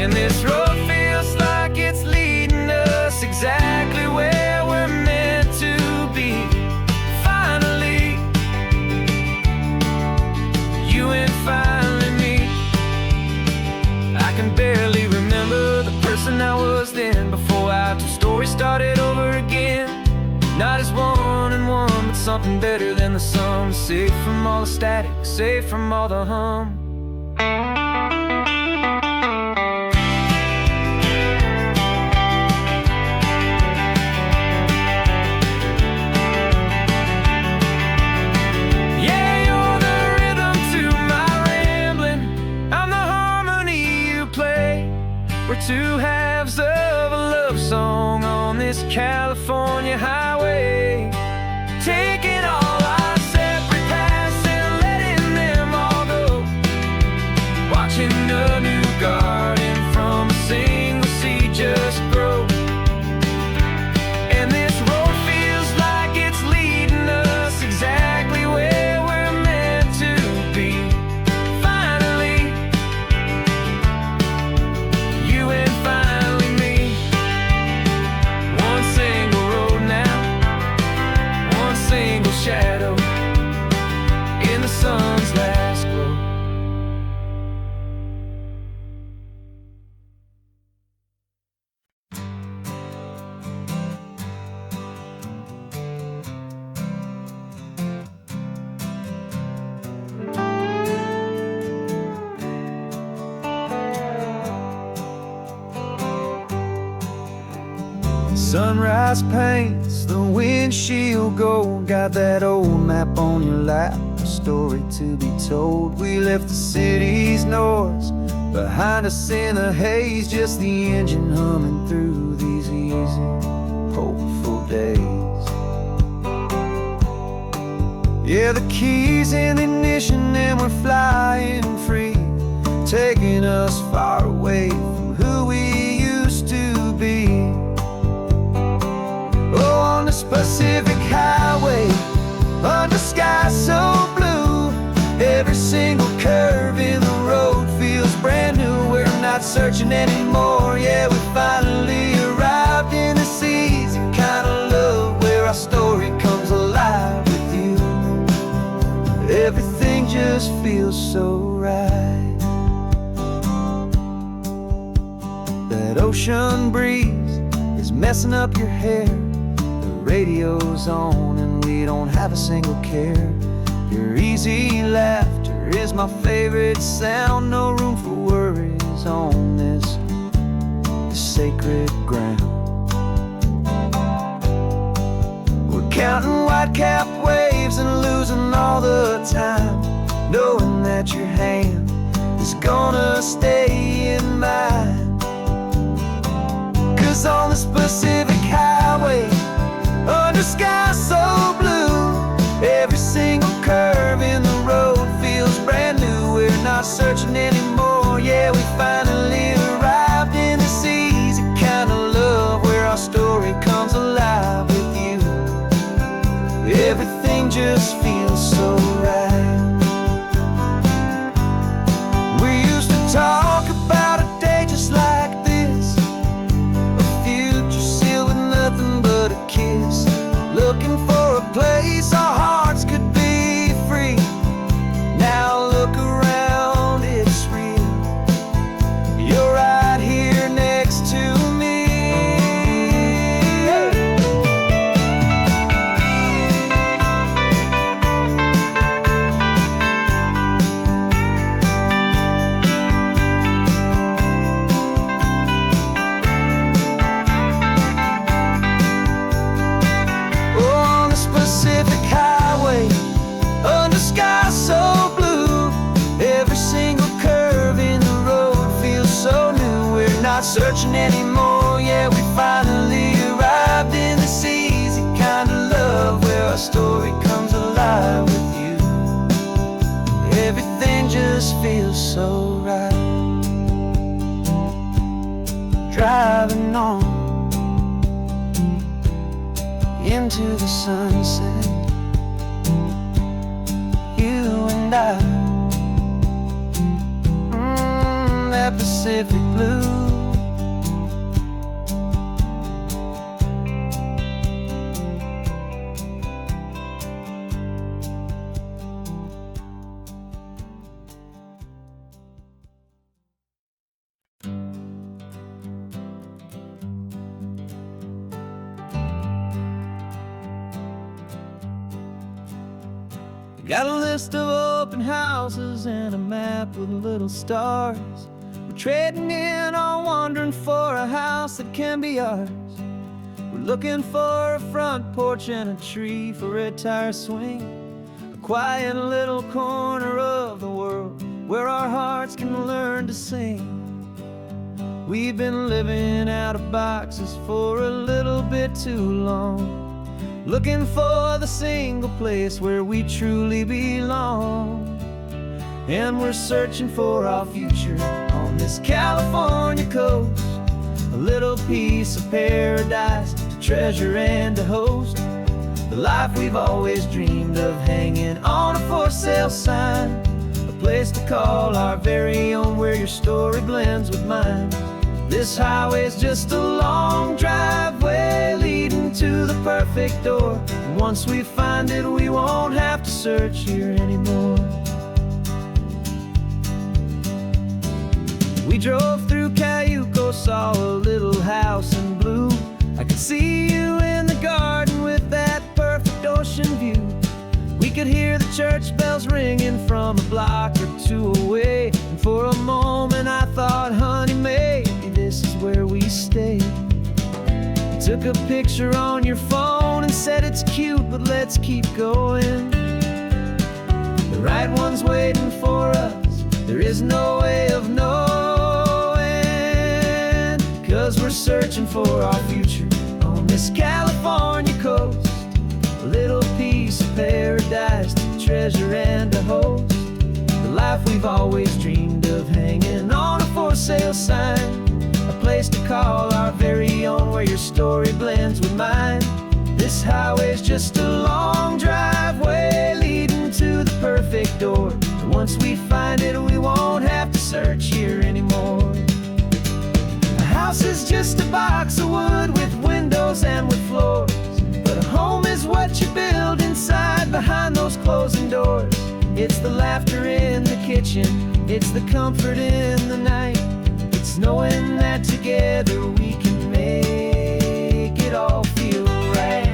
And this road feels like it's leading us exactly where we're meant to be. Finally, you and finally me. I can barely remember the person I was then, before our two stories started over again. Not as one and one, but something better than the sum. Safe from all the static, safe from all the hum. We're two halves of a love song on this California highway, taking all our separate paths and letting them all go, watching a new garden from a single seed just grow. And this road feels like it's leading us exactly where we're meant to be. Finally, you and finally me. One single road now, one single shadow in the sun's last glow. Sunrise paints the windshield gold, got that old map on your lap, a story to be told. We left the city's noise behind us in the haze, just the engine humming through these easy, hopeful days. Yeah, the keys in the ignition and we're flying free, taking us far away from who we used to be. Oh, on this Pacific highway, under sky so blue, every single curve in the road feels brand new. We're not searching anymore, yeah, we finally arrived in this easy kind of love, where our story comes alive with you. Everything just feels so right. That ocean breeze is messing up your hair. The radio's on and we don't have a single care. Your easy laughter is my favorite sound. No room for worries on this sacred ground. We're counting white-capped waves and losing all the time, knowing that your hand is gonna stay in mine. 'Cause on this Pacific highway, under sky so blue, every single curve in the road feels brand new. We're not searching anymore, yeah, we finally arrived in this easy kind of love where our story comes alive with you. Everything just feels so right. We used to talk about a day just like this, a future sealed with nothing but a kiss, looking for a place our hearts could be free. Now look around, it's real. You're right here next to me. On this Pacific highway, under sky so blue, every single curve in the road feels so new. We're not searching anymore, yeah, we finally arrived in this easy kind of love where our story comes alive with you. Everything just feels so right. Driving on into the sunset, you and I, that Pacific blue. Got a list of open houses and a map with little stars. We're trading in or wandering for a house that can be ours. We're looking for a front porch and a tree for a tire swing, a quiet little corner of the world where our hearts can learn to sing. We've been living out of boxes for a little bit too long, looking for the single place where we truly belong. And we're searching for our future on this California coast, a little piece of paradise to treasure and to host, the life we've always dreamed of hanging on a for sale sign, a place to call our very own where your story blends with mine. This highway's just a long driveway leading to the perfect door. And once we find it, we won't have to search here anymore. We drove through Cayuco, saw a little house in blue. I could see you in the garden with that perfect ocean view. We could hear the church bells ringing from a block or two away. And for a moment I thought, honey, maybe this is where we stay. You took a picture on your phone and said it's cute, but let's keep going. The right one's waiting for us, there is no way of knowing. 'Cause we're searching for our future on this California coast, a little piece of paradise to treasure and to host, the life we've always dreamed of hanging on a for sale sign, a place to call our very own where your story blends with mine. This highway's just a long driveway leading to the perfect door. And once we find it, we won't have to search here anymore. A house is just a box of wood with windows and with floors, but a home is what you build inside behind those closing doors. It's the laughter in the kitchen, it's the comfort in the night. It's knowing that together we can make it all feel right.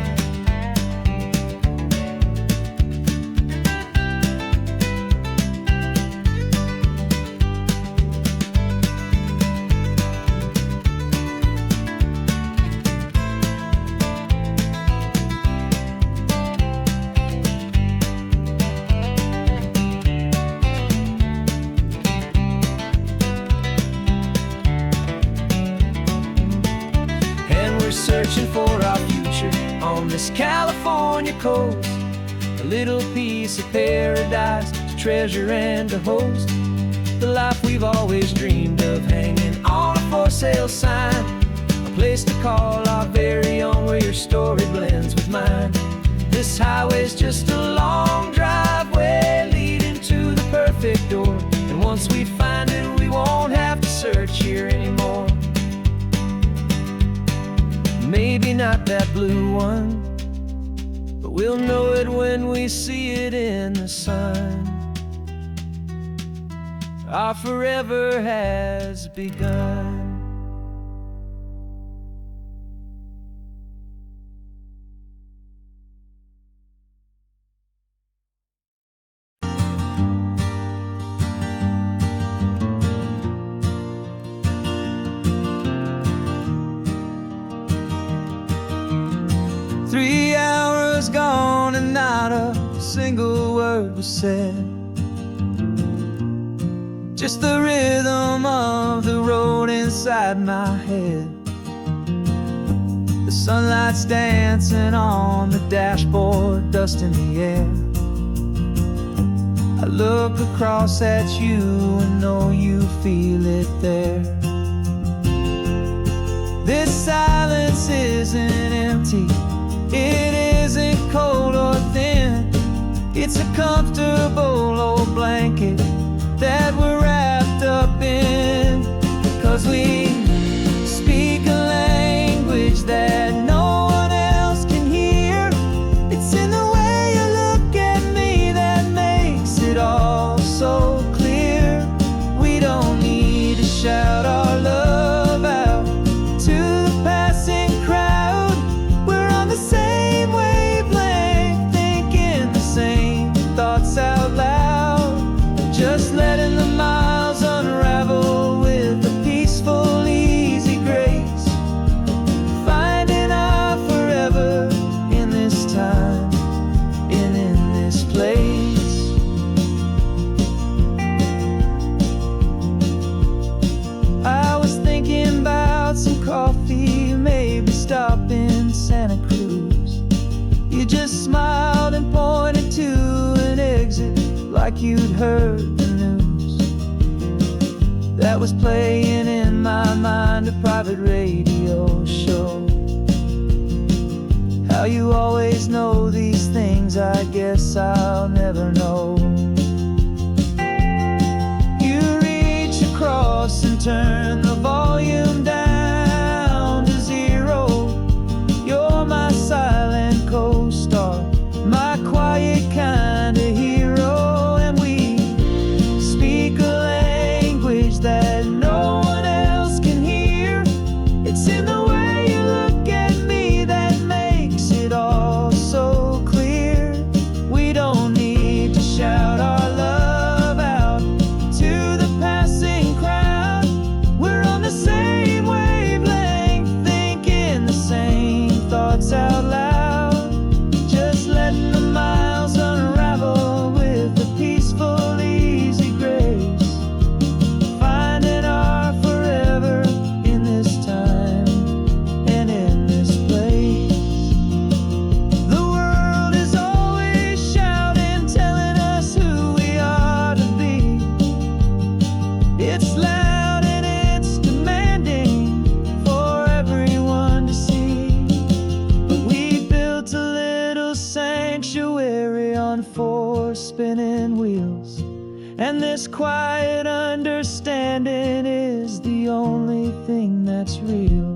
Searching for our future on this California coast, a little piece of paradise to treasure and to host. The life we've always dreamed of, hanging on a for sale sign, a place to call our very own, where your story blends with mine. This highway's just a long driveway leading to the perfect door, and once we find it, we won't have to search here anymore. Maybe not that blue one, but we'll know it when we see it in the sun. Our forever has begun. 3 hours gone and not a single word was said. Just the rhythm of the road inside my head. The sunlight's dancing on the dashboard, dust in the air. I look across at you and know you feel it there. This silence isn't empty, it isn't cold or thin. It's a comfortable old blanket that we're wrapped up in. 'Cause we speak a language that no one else can hear. It's in the way you look at me that makes it all so clear. We don't need to shout our love out to the passing crowd. We're on the same wavelength, thinking the same thoughts out loud. Just letting the miles unravel with a peaceful, easy grace. Finding our forever in this time and in this place. I was thinking about some coffee, maybe stop in Santa Cruz. You just smiled and pointed to an exit like you'd heard the news. That was playing in my mind, a private radio show. How you always know these things, I guess I'll never know. You reach across and turn the volume down to 0. You're my silent co-star, my quiet kind of hero. That no one else can hear. It's in the way you look at me that makes it all so clear. We don't need to shout our love out to the passing crowd. We're on the same wavelength, thinking the same thoughts out loud. Just letting the miles unravel with a peaceful, easy grace. Spinning wheels, and this quiet understanding is the only thing that's real.